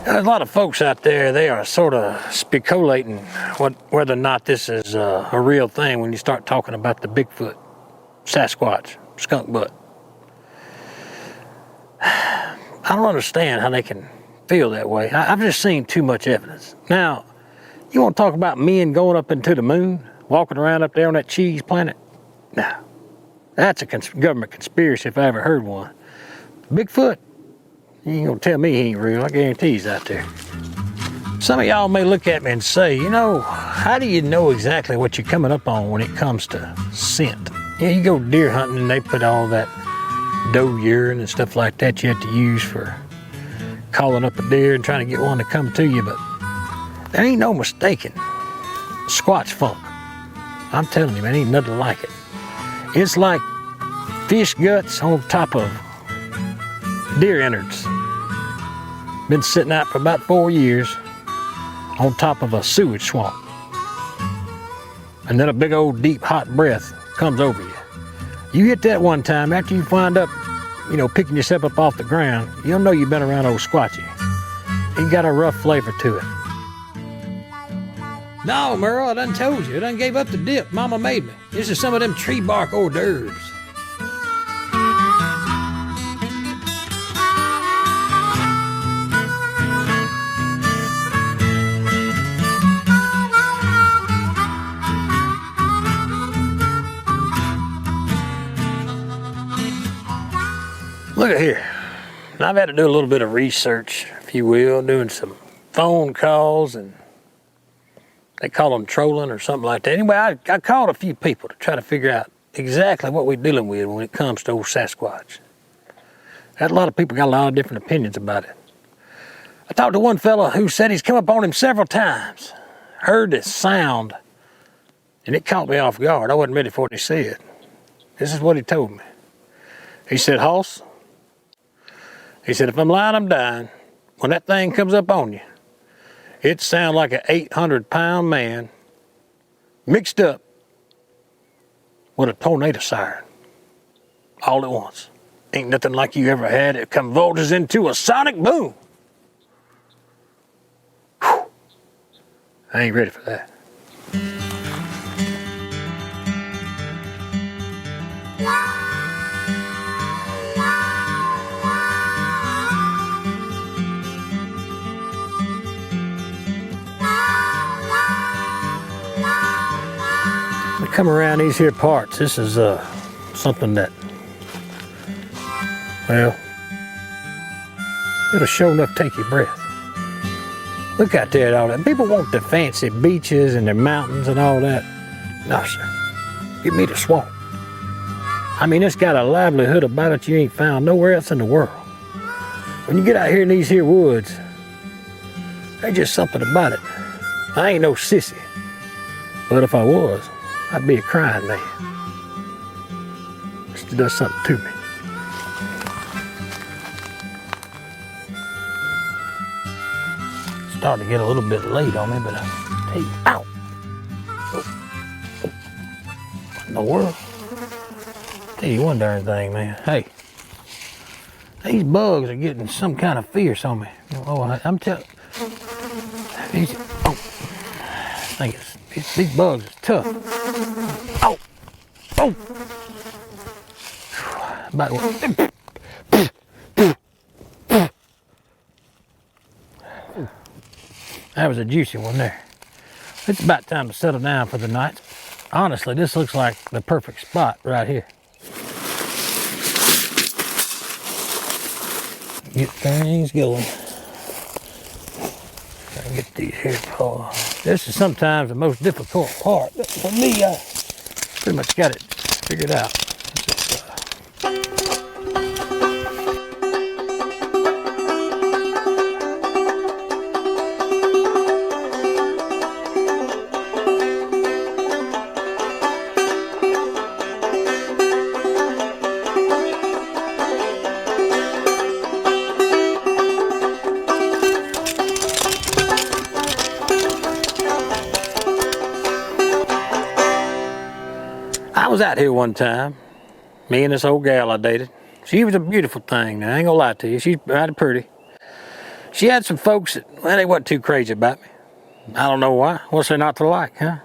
There's a lot of folks out there, they are sort of speculating whether or not this is a real thing when you start talking about the Bigfoot, Sasquatch, skunk butt. I don't understand how they can feel that way. I've just seen too much evidence. Now, you want to talk about men going up into the moon, walking around up there on that cheese planet? No, that's a government conspiracy if I ever heard one. Bigfoot, you ain't gonna tell me he ain't real. I guarantee he's out there. Some of y'all may look at me and say, you know, how do you know exactly what you're coming up on when it comes to scent? Yeah, you go deer hunting and they put all that doe urine and stuff like that you have to use for calling up a deer and trying to get one to come to you, but there ain't no mistaking Squatch funk. I'm telling you, man, ain't nothing like it. It's like fish guts on top of deer innards. Been sitting out for about 4 years on top of a sewage swamp. And then a big old deep hot breath comes over you. You hit that one time, after you wind up, picking yourself up off the ground, you'll know you've been around old Squatchy. He got a rough flavor to it. No, Merle, I done told you. I done gave up the dip Mama made me. This is some of them tree bark hors d'oeuvres. Look at here. I've had to do a little bit of research, if you will, doing some phone calls, and they call them trolling or something like that. Anyway, I called a few people to try to figure out exactly what we're dealing with when it comes to old Sasquatch. Had a lot of people got a lot of different opinions about it. I talked to one fella who said he's come up on him several times, heard this sound, and it caught me off guard. I wasn't ready for what he said. This is what he told me. He said, Hoss, he said, if I'm lying, I'm dying. When that thing comes up on you, it sounds like an 800-pound man mixed up with a tornado siren all at once. Ain't nothing like you ever had. It convulses into a sonic boom. Whew. I ain't ready for that. We come around these here parts. This is something that, well, it'll sure enough take your breath. Look out there at all that. People want the fancy beaches and the mountains and all that. No, sir. Give me the swamp. I mean, it's got a livelihood about it you ain't found nowhere else in the world. When you get out here in these here woods, there's just something about it. I ain't no sissy, but if I was, I'd be a crying man. It does something to me. It's starting to get a little bit late on me, but I tell you, ow! What in the world? Tell you one darn thing, man. Hey, these bugs are getting some kind of fierce on me. Oh, I'm telling these. Oh, I think these bugs are tough. Oh, oh. About what? That was a juicy one there. It's about time to settle down for the night. Honestly, this looks like the perfect spot right here. Get things going. Gotta get these here paws. This is sometimes the most difficult part, but for me, I pretty much got it figured out. I was out here one time, me and this old gal I dated. She was a beautiful thing, now I ain't gonna lie to you, she's mighty pretty. She had some folks that, well, they wasn't too crazy about me. I don't know why, what's there not to like, huh?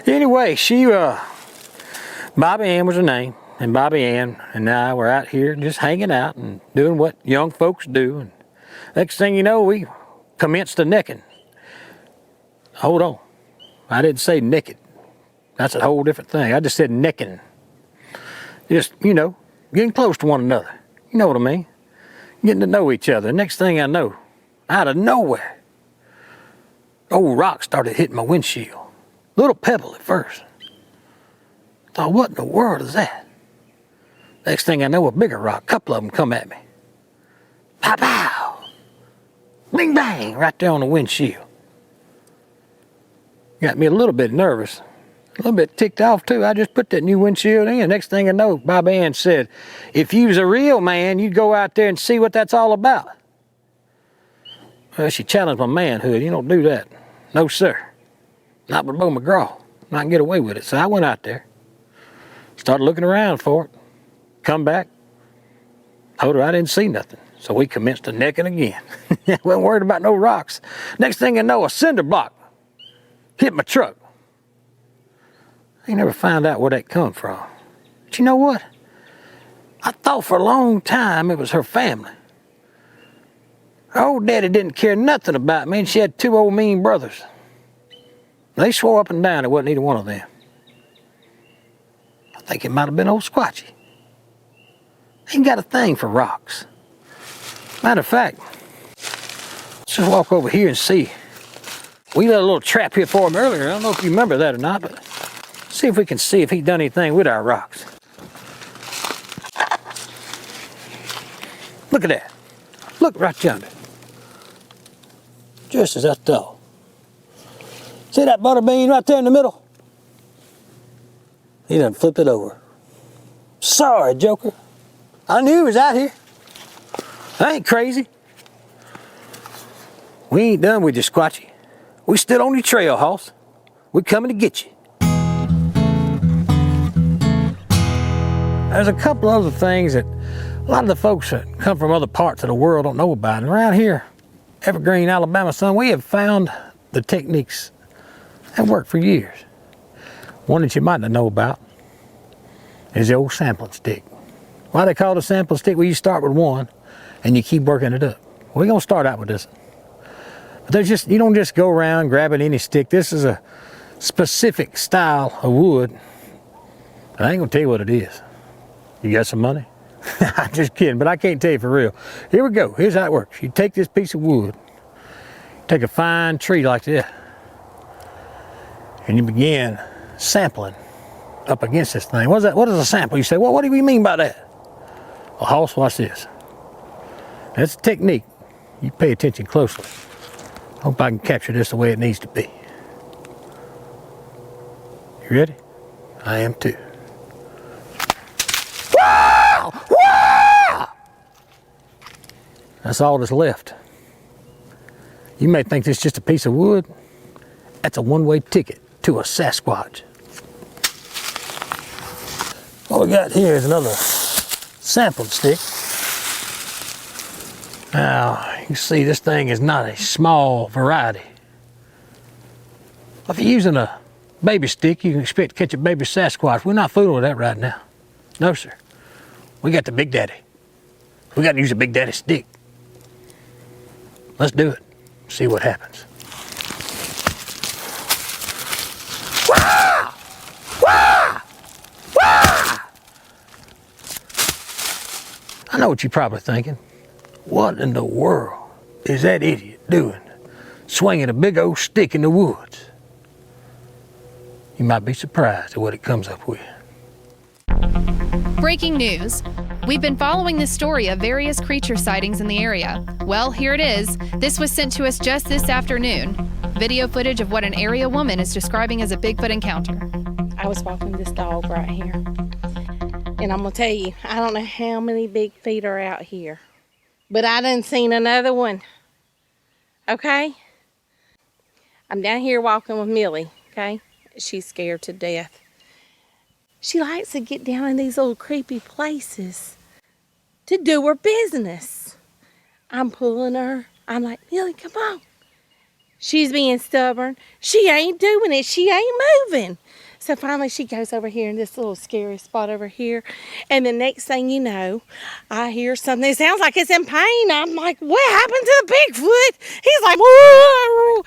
Anyway, she, Bobby Ann was her name, and Bobby Ann and I were out here just hanging out and doing what young folks do, and next thing you know, we commenced a necking. Hold on, I didn't say naked. That's a whole different thing. I just said necking. Just, you know, getting close to one another. You know what I mean? Getting to know each other. Next thing I know, out of nowhere, old rock started hitting my windshield. Little pebble at first. Thought, what in the world is that? Next thing I know, a bigger rock. A couple of them come at me. Pow, pow. Bing, bang, right there on the windshield. Got me a little bit nervous. A little bit ticked off too. I just put that new windshield in. Next thing I know, Bob Ann said, if you was a real man, you'd go out there and see what that's all about. Well, she challenged my manhood. You don't do that. No, sir. Not with Bo McGraw. I can get away with it. So I went out there, started looking around for it, come back, told her I didn't see nothing. So we commenced the necking again. Wasn't worried about no rocks. Next thing I know, a cinder block hit my truck. I ain't never found out where that come from. But you know what? I thought for a long time it was her family. Her old daddy didn't care nothing about me, and she had two old mean brothers. They swore up and down it wasn't either one of them. I think it might have been old Squatchy. ain't got a thing for rocks. Matter of fact, let's just walk over here and see. We lit a little trap here for him earlier. I don't know if you remember that or not, but see if we can see if he done anything with our rocks. Look at that. Look right yonder. Just as I thought. See that butter bean right there in the middle? He done flipped it over. Sorry, Joker. I knew he was out here. I ain't crazy. We ain't done with you, Squatchy. We still on your trail, hoss. We coming to get you. There's a couple other things that a lot of the folks that come from other parts of the world don't know about. And around here, Evergreen, Alabama, son, we have found the techniques that work for years. One that you might not know about is the old sampling stick. Why they call it a sampling stick? Well, you start with one and you keep working it up. We're gonna start out with this one. But there's just, you don't just go around grabbing any stick. This is a specific style of wood. I ain't gonna tell you what it is. You got some money? I'm just kidding, but I can't tell you for real. Here we go. Here's how it works. You take this piece of wood, take a fine tree like this, and you begin sampling up against this thing. What is a sample? You say, well, what do you mean by that? Well, hoss, watch this. That's a technique. You pay attention closely. Hope I can capture this the way it needs to be. You ready? I am too. Wow! Wow! That's all that's left. You may think this is just a piece of wood. That's a one-way ticket to a Sasquatch. What we got here is another sampling stick. Now, you can see this thing is not a small variety. If you're using a baby stick, you can expect to catch a baby Sasquatch. We're not fooling with that right now. No, sir. We got the Big Daddy. We got to use a Big Daddy stick. Let's do it. See what happens. Wah! Wah! Wah! I know what you're probably thinking. What in the world is that idiot doing? Swinging a big old stick in the woods. You might be surprised at what it comes up with. Breaking news. We've been following the story of various creature sightings in the area. Well, here it is. This was sent to us just this afternoon. Video footage of what an area woman is describing as a Bigfoot encounter. I was walking this dog right here. And I'm going to tell you, I don't know how many big feet are out here. But I done seen another one. Okay? I'm down here walking with Millie, okay? She's scared to death. She likes to get down in these little creepy places to do her business. I'm pulling her. I'm like, Millie, come on. She's being stubborn. She ain't doing it. She ain't moving. So finally she goes over here in this little scary spot over here. And the next thing you know, I hear something that sounds like it's in pain. I'm like, what happened to the Bigfoot? He's like, whoa.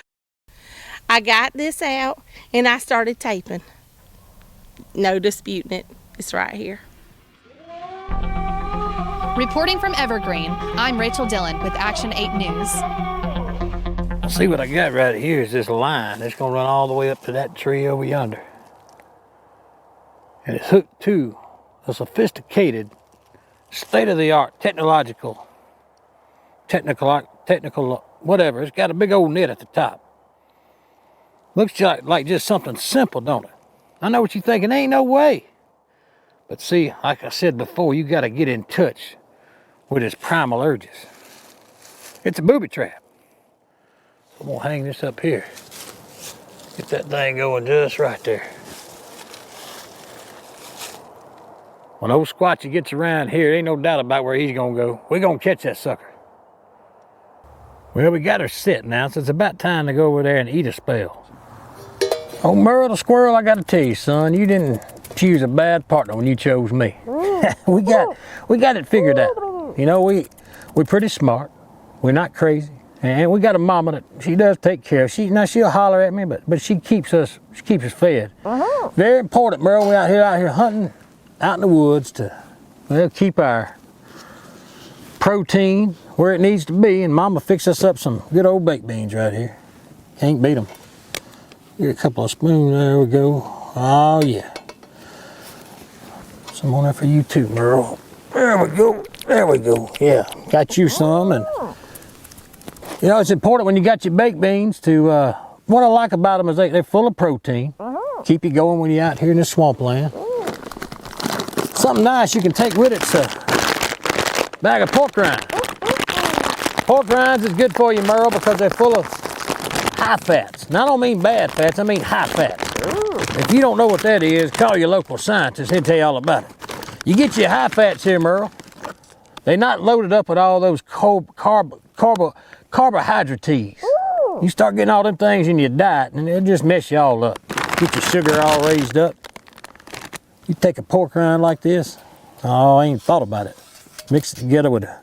I got this out and I started taping. No disputing it. It's right here. Reporting from Evergreen, I'm Rachel Dillon with Action 8 News. See what I got right here is this line. It's going to run all the way up to that tree over yonder. And it's hooked to a sophisticated, state-of-the-art, technical, whatever. It's got a big old net at the top. Looks like just something simple, don't it? I know what you're thinking, ain't no way. But see, like I said before, you got to get in touch with his primal urges. It's a booby trap. I'm going to hang this up here. Get that thing going just right there. When old Squatchy gets around here, ain't no doubt about where he's going to go. We're going to catch that sucker. Well, we got her set now, so it's about time to go over there and eat a spell. Oh, Merle the squirrel, I got to tell you, son, you didn't choose a bad partner when you chose me. we got it figured out. You know, we're pretty smart. We're not crazy. And we got a mama that she does take care of. She'll holler at me, but she keeps us fed. Very important, Merle. We're out here hunting out in the woods to keep our protein where it needs to be, and Mama fix us up some good old baked beans right here. Can't beat them. Get a couple of spoons. There we go. Oh yeah. Some on there for you too, Merle. There we go. There we go. Yeah, got you some. And you know, it's important when you got your baked beans to. What I like about them is they're full of protein. Keep you going when you're out here in this swampland. Something nice you can take with it's a bag of pork rinds. Pork rinds is good for you, Merle, because they're full of high fats. Now, I don't mean bad fats, I mean high fats. If you don't know what that is, call your local scientist. He'll tell you all about it. You get your high fats here, Merle. They're not loaded up with all those carbohydrates. You start getting all them things in your diet, and it'll just mess you all up. Get your sugar all raised up. You take a pork rind like this. Oh, I ain't thought about it. Mix it together with a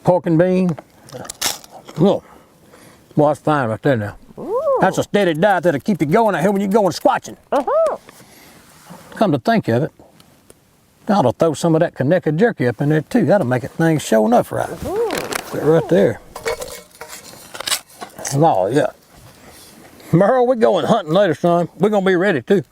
pork and bean. Oh, well, that's fine right there now. That's a steady diet that'll keep you going out here when you're going squatching. Come to think of it, I ought to throw some of that Conecuh jerky up in there too. That'll make it things show enough right. Put it right there. Oh, yeah. Merle, we're going hunting later, son. We're going to be ready too.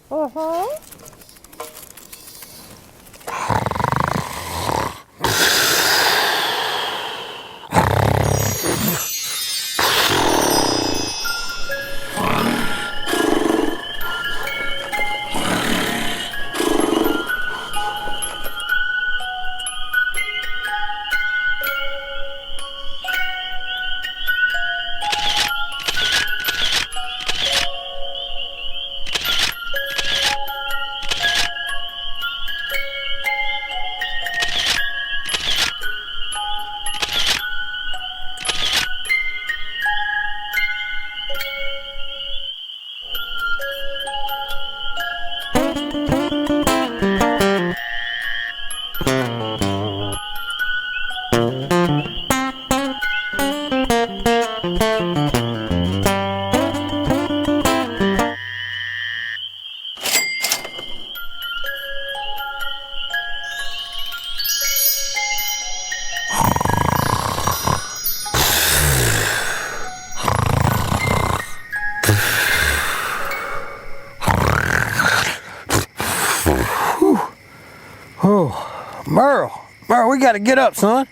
Merle, we got to get up, son.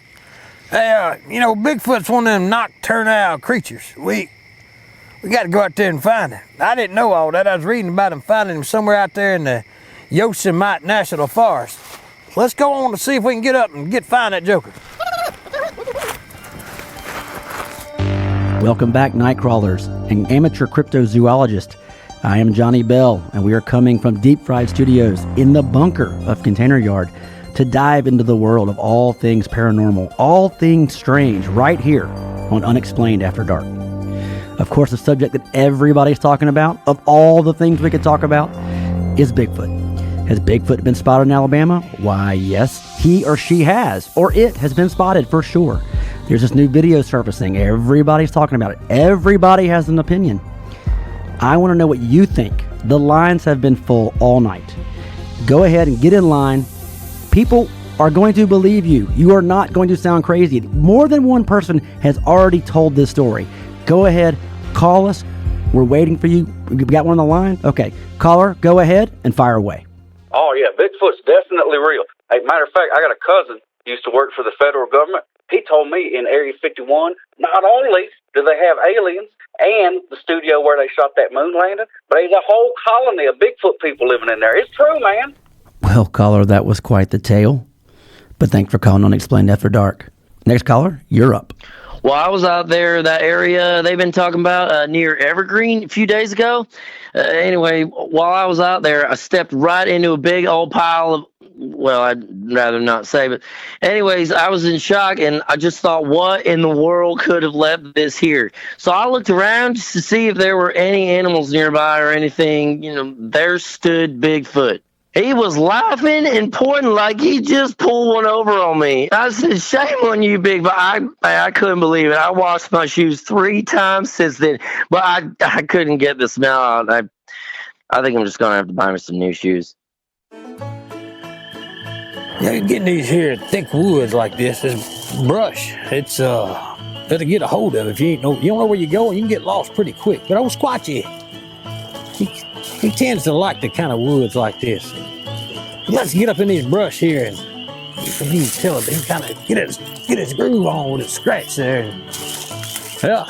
Hey, you know, Bigfoot's one of them nocturnal creatures. We got to go out there and find him. I didn't know all that. I was reading about him finding him somewhere out there in the Yosemite National Forest. Let's go on to see if we can get up and find that joker. Welcome back, night crawlers and amateur cryptozoologist. I am Johnny Bell, and we are coming from Deep Fried Studios in the bunker of Container Yard to dive into the world of all things paranormal, all things strange, right here on Unexplained After Dark. Of course, the subject that everybody's talking about, of all the things we could talk about, is Bigfoot. Has Bigfoot been spotted in Alabama? Why, yes, he or she has, or it has been spotted for sure. There's this new video surfacing. Everybody's talking about it. Everybody has an opinion. I want to know what you think. The lines have been full all night. Go ahead and get in line. People are going to believe you. You are not going to sound crazy. More than one person has already told this story. Go ahead, call us. We're waiting for you. We got one on the line? Okay. Caller, go ahead and fire away. Oh, yeah. Bigfoot's definitely real. Hey, matter of fact, I got a cousin who used to work for the federal government. He told me in Area 51, not only do they have aliens and the studio where they shot that moon landing, but there's a whole colony of Bigfoot people living in there. It's true, man. Well, caller, that was quite the tale. But thanks for calling Unexplained After Dark. Next caller, you're up. Well, I was out there, that area they've been talking about near Evergreen a few days ago. Anyway, while I was out there, I stepped right into a big old pile of, well, I'd rather not say, but anyways, I was in shock, and I just thought, what in the world could have left this here? So I looked around just to see if there were any animals nearby or anything. You know, there stood Bigfoot. He was laughing and pointing like he just pulled one over on me. I said, shame on you, Bigfoot. I couldn't believe it. I washed my shoes 3 times since then, but I couldn't get the smell out. I think I'm just going to have to buy me some new shoes. Yeah, you're getting these here thick woods like this brush. It's better get a hold of it. If you don't know where you're going, you can get lost pretty quick. But old Squatchy, he tends to like the kind of woods like this. Let's get up in these brush here, and you can tell him he kind of get his groove on with his scratch there. And, yeah,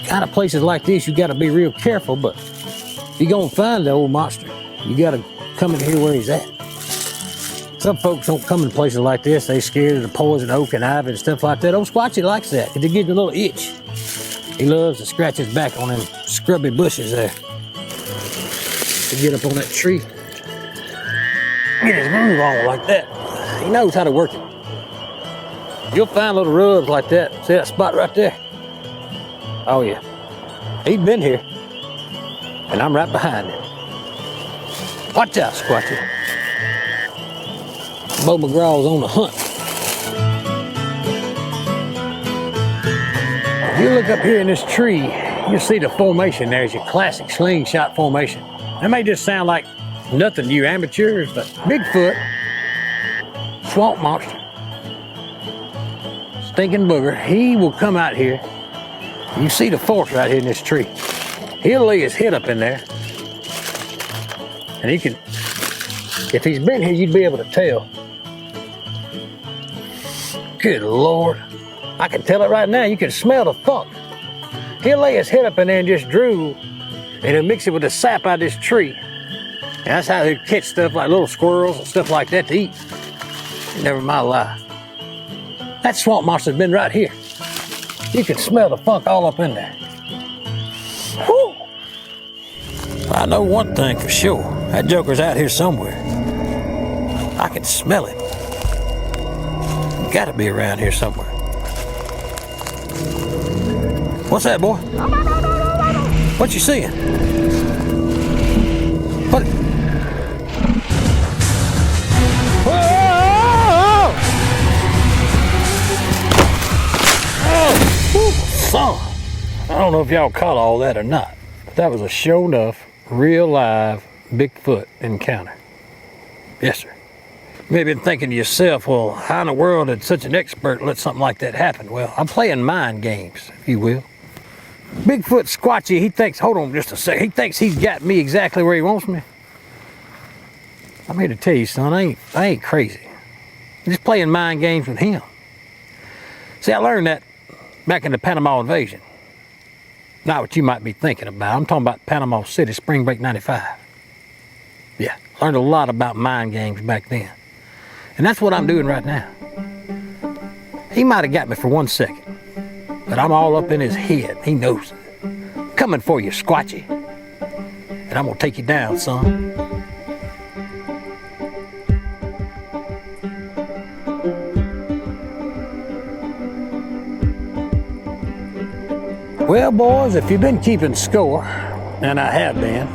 kind of places like this, you got to be real careful. But if you're gonna find the old monster, you got to come in here where he's at. Some folks don't come in places like this. They scared of the poison oak and ivy and stuff like that. Old Squatchy likes that. It gives him a little itch. He loves to scratch his back on them scrubby bushes there. To get up on that tree. Get his groove on like that. He knows how to work it. You'll find little rubs like that. See that spot right there? Oh yeah. He's been here. And I'm right behind him. Watch out, Squatchy. Bo McGraw's on the hunt. If you look up here in this tree, you'll see the formation. There's your classic slingshot formation. That may just sound like nothing to you amateurs, but Bigfoot, swamp monster, stinking booger, he will come out here. You see the force right here in this tree. He'll lay his head up in there. And he can, if he's been here, you'd be able to tell. Good Lord. I can tell it right now. You can smell the funk. He'll lay his head up in there and just drool, and he'll mix it with the sap out of this tree. And that's how he'll catch stuff like little squirrels and stuff like that to eat. Never mind lie. That swamp monster's been right here. You can smell the funk all up in there. Whew. I know one thing for sure. That joker's out here somewhere. I can smell it. Gotta be around here somewhere. What's that, boy? What you seeing? What? Whoa! Oh, son. I don't know if y'all caught all that or not, but that was a sure enough, real live Bigfoot encounter. Yes, sir. You may have been thinking to yourself, well, how in the world did such an expert let something like that happen? Well, I'm playing mind games, if you will. Bigfoot Squatchy, he thinks, hold on just a second, he thinks he's got me exactly where he wants me. I'm here to tell you, son, I ain't crazy. I'm just playing mind games with him. See, I learned that back in the Panama invasion. Not what you might be thinking about. I'm talking about Panama City, spring break 95. Yeah, learned a lot about mind games back then. And that's what I'm doing right now. He might have got me for 1 second, but I'm all up in his head. He knows it. Coming for you, Squatchy. And I'm gonna take you down, son. Well, boys, if you've been keeping score, and I have been,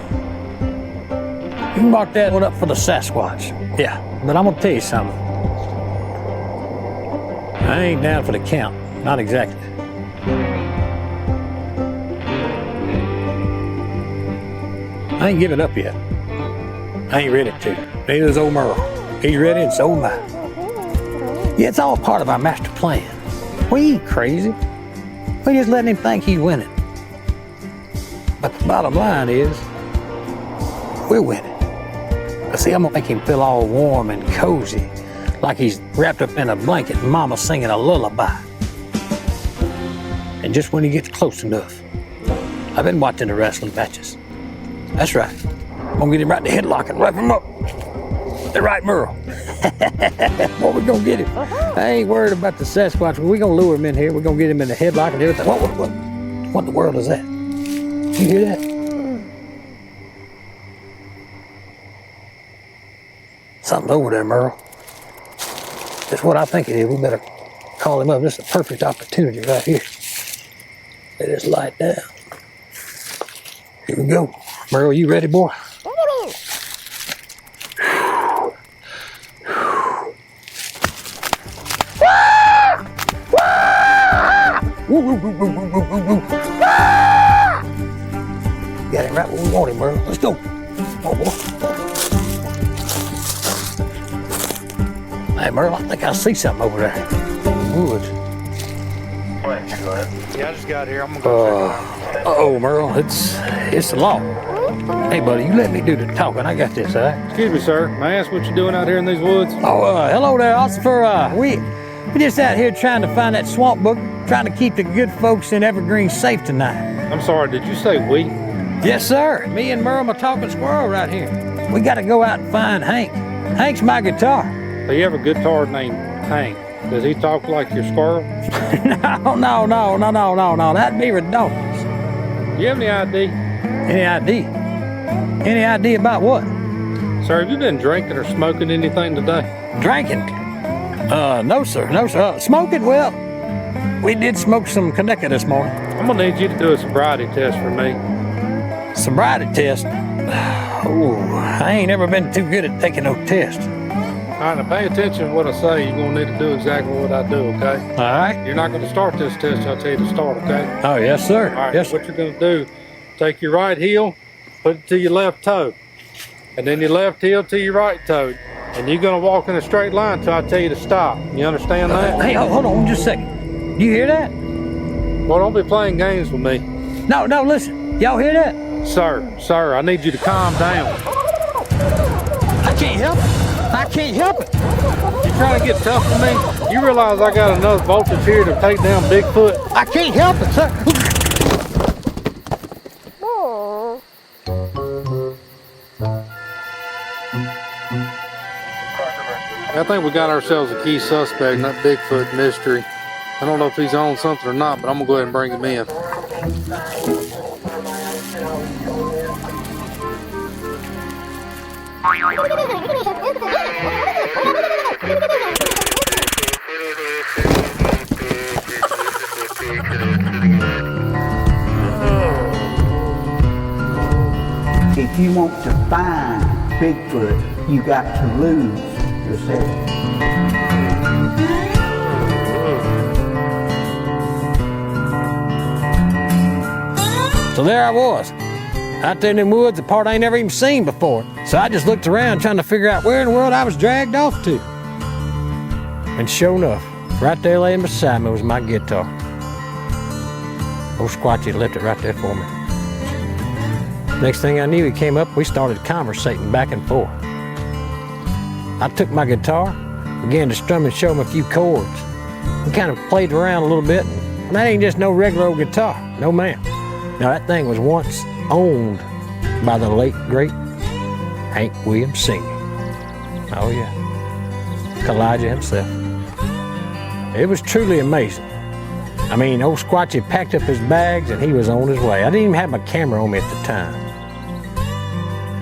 you can mark that one up for the Sasquatch. Yeah, but I'm gonna tell you something. I ain't down for the count, not exactly. I ain't giving up yet. I ain't ready to. Neither is old Merle. He's ready and so am I. Yeah, it's all part of our master plan. We ain't crazy. We just letting him think he's winning. But the bottom line is, we're winning. See, I'm gonna make him feel all warm and cozy, like he's wrapped up in a blanket and mama's singing a lullaby. And just when he gets close enough, I've been watching the wrestling matches. That's right. I'm gonna get him right in the headlock and wrap him up. The right Merle. Boy, we're gonna get him. I ain't worried about the Sasquatch. We're gonna lure him in here. We're gonna get him in the headlock and everything. What in the world is that? You hear that? Something's over there, Merle. That's what I think it is. We better call him up. This is a perfect opportunity right here. Let this light down. Here we go. Merle, you ready, boy? Got him right where we want him, Merle. Let's go. Oh, boy. Hey, Merle, I think I see something over there. Woods. Yeah, I just got here. I'm gonna go check it out. Oh, Merle, it's the law. Hey, buddy, you let me do the talking. I got this, all right? Excuse me, sir. May I ask what you're doing out here in these woods? Oh, hello there, officer. We just out here trying to find that swamp book, trying to keep the good folks in Evergreen safe tonight. I'm sorry, did you say we? Yes, sir. Me and Merle, my talking squirrel right here. We got to go out and find Hank. Hank's my guitar. So you have a guitar named Hank. Does he talk like your squirrel? No. That'd be redundant. Do you have any ID? Any ID? Any idea about what? Sir, have you been drinking or smoking anything today? Drinking? No, sir. Smoking? Well, we did smoke some Kaneka this morning. I'm gonna need you to do a sobriety test for me. Sobriety test? Oh, I ain't ever been too good at taking no tests. All right, now pay attention to what I say. You're gonna need to do exactly what I do, okay? All right. You're not gonna start this test till I tell you to start, okay? Oh, yes, sir. All right, yes, what you're gonna do, take your right heel, put it to your left toe, and then your left heel to your right toe. And you're gonna walk in a straight line till I tell you to stop. You understand that? Hey, hold on just a second. You hear that? Well, don't be playing games with me. No, listen. Y'all hear that? Sir, I need you to calm down. I can't help it. You trying to get tough with me? You realize I got enough voltage here to take down Bigfoot? I can't help it, sir. I think we got ourselves a key suspect in that Bigfoot mystery. I don't know if he's on something or not, but I'm gonna go ahead and bring him in. If you want to find Bigfoot, you got to lose yourself. So there I was, out there in the woods, a part I ain't never even seen before. So I just looked around trying to figure out where in the world I was dragged off to. And sure enough, right there laying beside me was my guitar. Old Squatchy left it right there for me. Next thing I knew, he came up, we started conversating back and forth. I took my guitar, began to strum and show him a few chords. We kind of played around a little bit, and that ain't just no regular old guitar, no ma'am. Now that thing was once owned by the late, great Hank Williams Sr. Oh yeah, Elijah himself. It was truly amazing. I mean, old Squatchy packed up his bags and he was on his way. I didn't even have my camera on me at the time.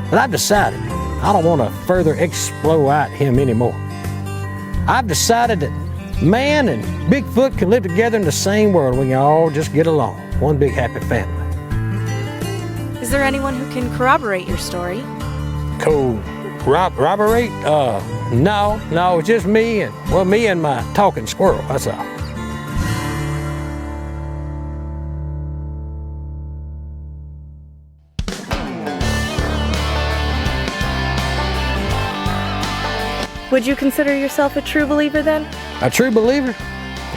But I've decided I don't want to further exploit him anymore. I've decided that man and Bigfoot can live together in the same world. We can all just get along. One big happy family. Is there anyone who can corroborate your story? Corroborate? No, it's just me and my talking squirrel, that's all. Would you consider yourself a true believer then? A true believer?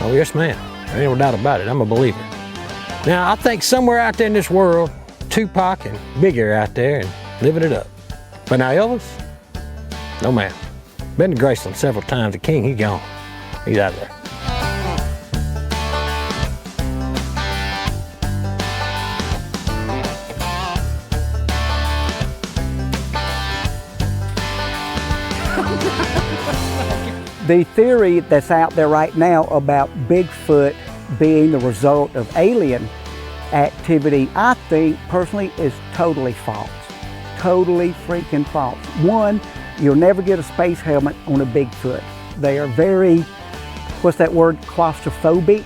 Oh, yes, ma'am. There ain't no doubt about it. I'm a believer. Now, I think somewhere out there in this world, Tupac and Biggie are out there and living it up. But now Elvis? No, ma'am. Been to Graceland several times. The king, he gone. He's out there. The theory that's out there right now about Bigfoot being the result of alien activity, I think personally is totally false. Totally freaking false. One, you'll never get a space helmet on a Bigfoot. They are very, what's that word, claustrophobic?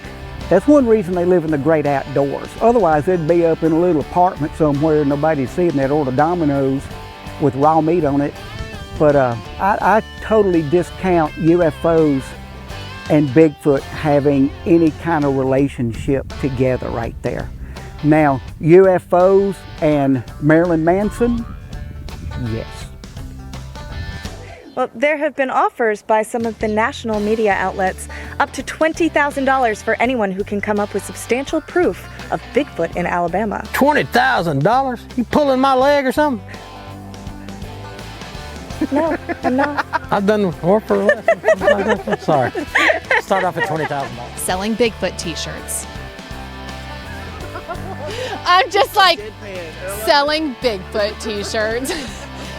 That's one reason they live in the great outdoors. Otherwise, they'd be up in a little apartment somewhere, nobody's seeing that, order Domino's with raw meat on it. But I totally discount UFOs and Bigfoot having any kind of relationship together right there. Now, UFOs and Marilyn Manson, yes. Well, there have been offers by some of the national media outlets up to $20,000 for anyone who can come up with substantial proof of Bigfoot in Alabama. $20,000? You pulling my leg or something? No, I'm not. I've done more for less. Sorry. Start off at $20,000. Selling Bigfoot t-shirts. I'm just like selling Bigfoot t-shirts.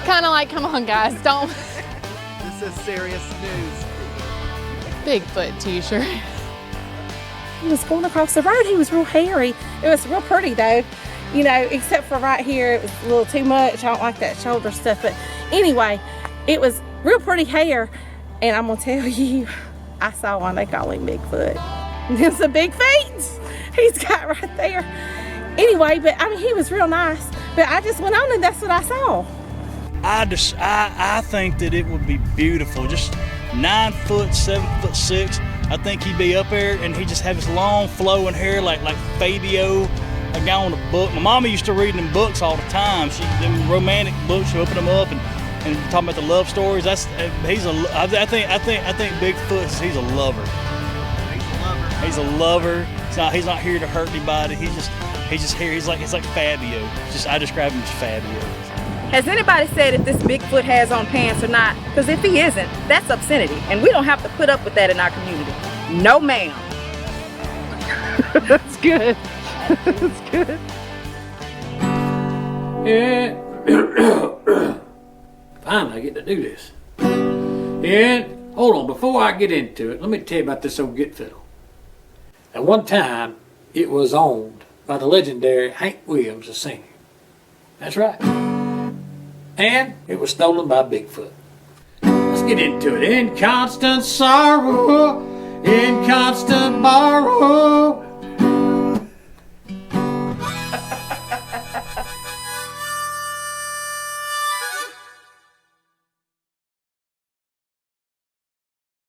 Kind of like, come on guys, don't. This is serious news. Bigfoot t-shirt. He was going across the road. He was real hairy. It was real pretty though, you know, except for right here, it was a little too much. I don't like that shoulder stuff, but anyway, it was real pretty hair. And I'm gonna tell you, I saw one, they call him Bigfoot. It's a big feet he's got right there. Anyway, but I mean, he was real nice, but I just went on and that's what I saw. I think that it would be beautiful. Just 9 foot, 7'6". I think he'd be up there and he just have his long flowing hair like Fabio, a guy on a book. My mama used to read them books all the time. Them romantic books. She opened them up and talking about the love stories. I think Bigfoot. He's a lover. He's a lover. He's not here to hurt anybody. He's just here. He's like Fabio. I describe him as Fabio. Has anybody said if this Bigfoot has on pants or not? Because if he isn't, that's obscenity. And we don't have to put up with that in our community. No, ma'am. That's good. That's good. Yeah. Finally, I get to do this. And hold on, before I get into it, let me tell you about this old get fiddle. At one time, it was owned by the legendary Hank Williams, the singer. That's right. And it was stolen by Bigfoot. Let's get into it. In constant sorrow, in constant borrow,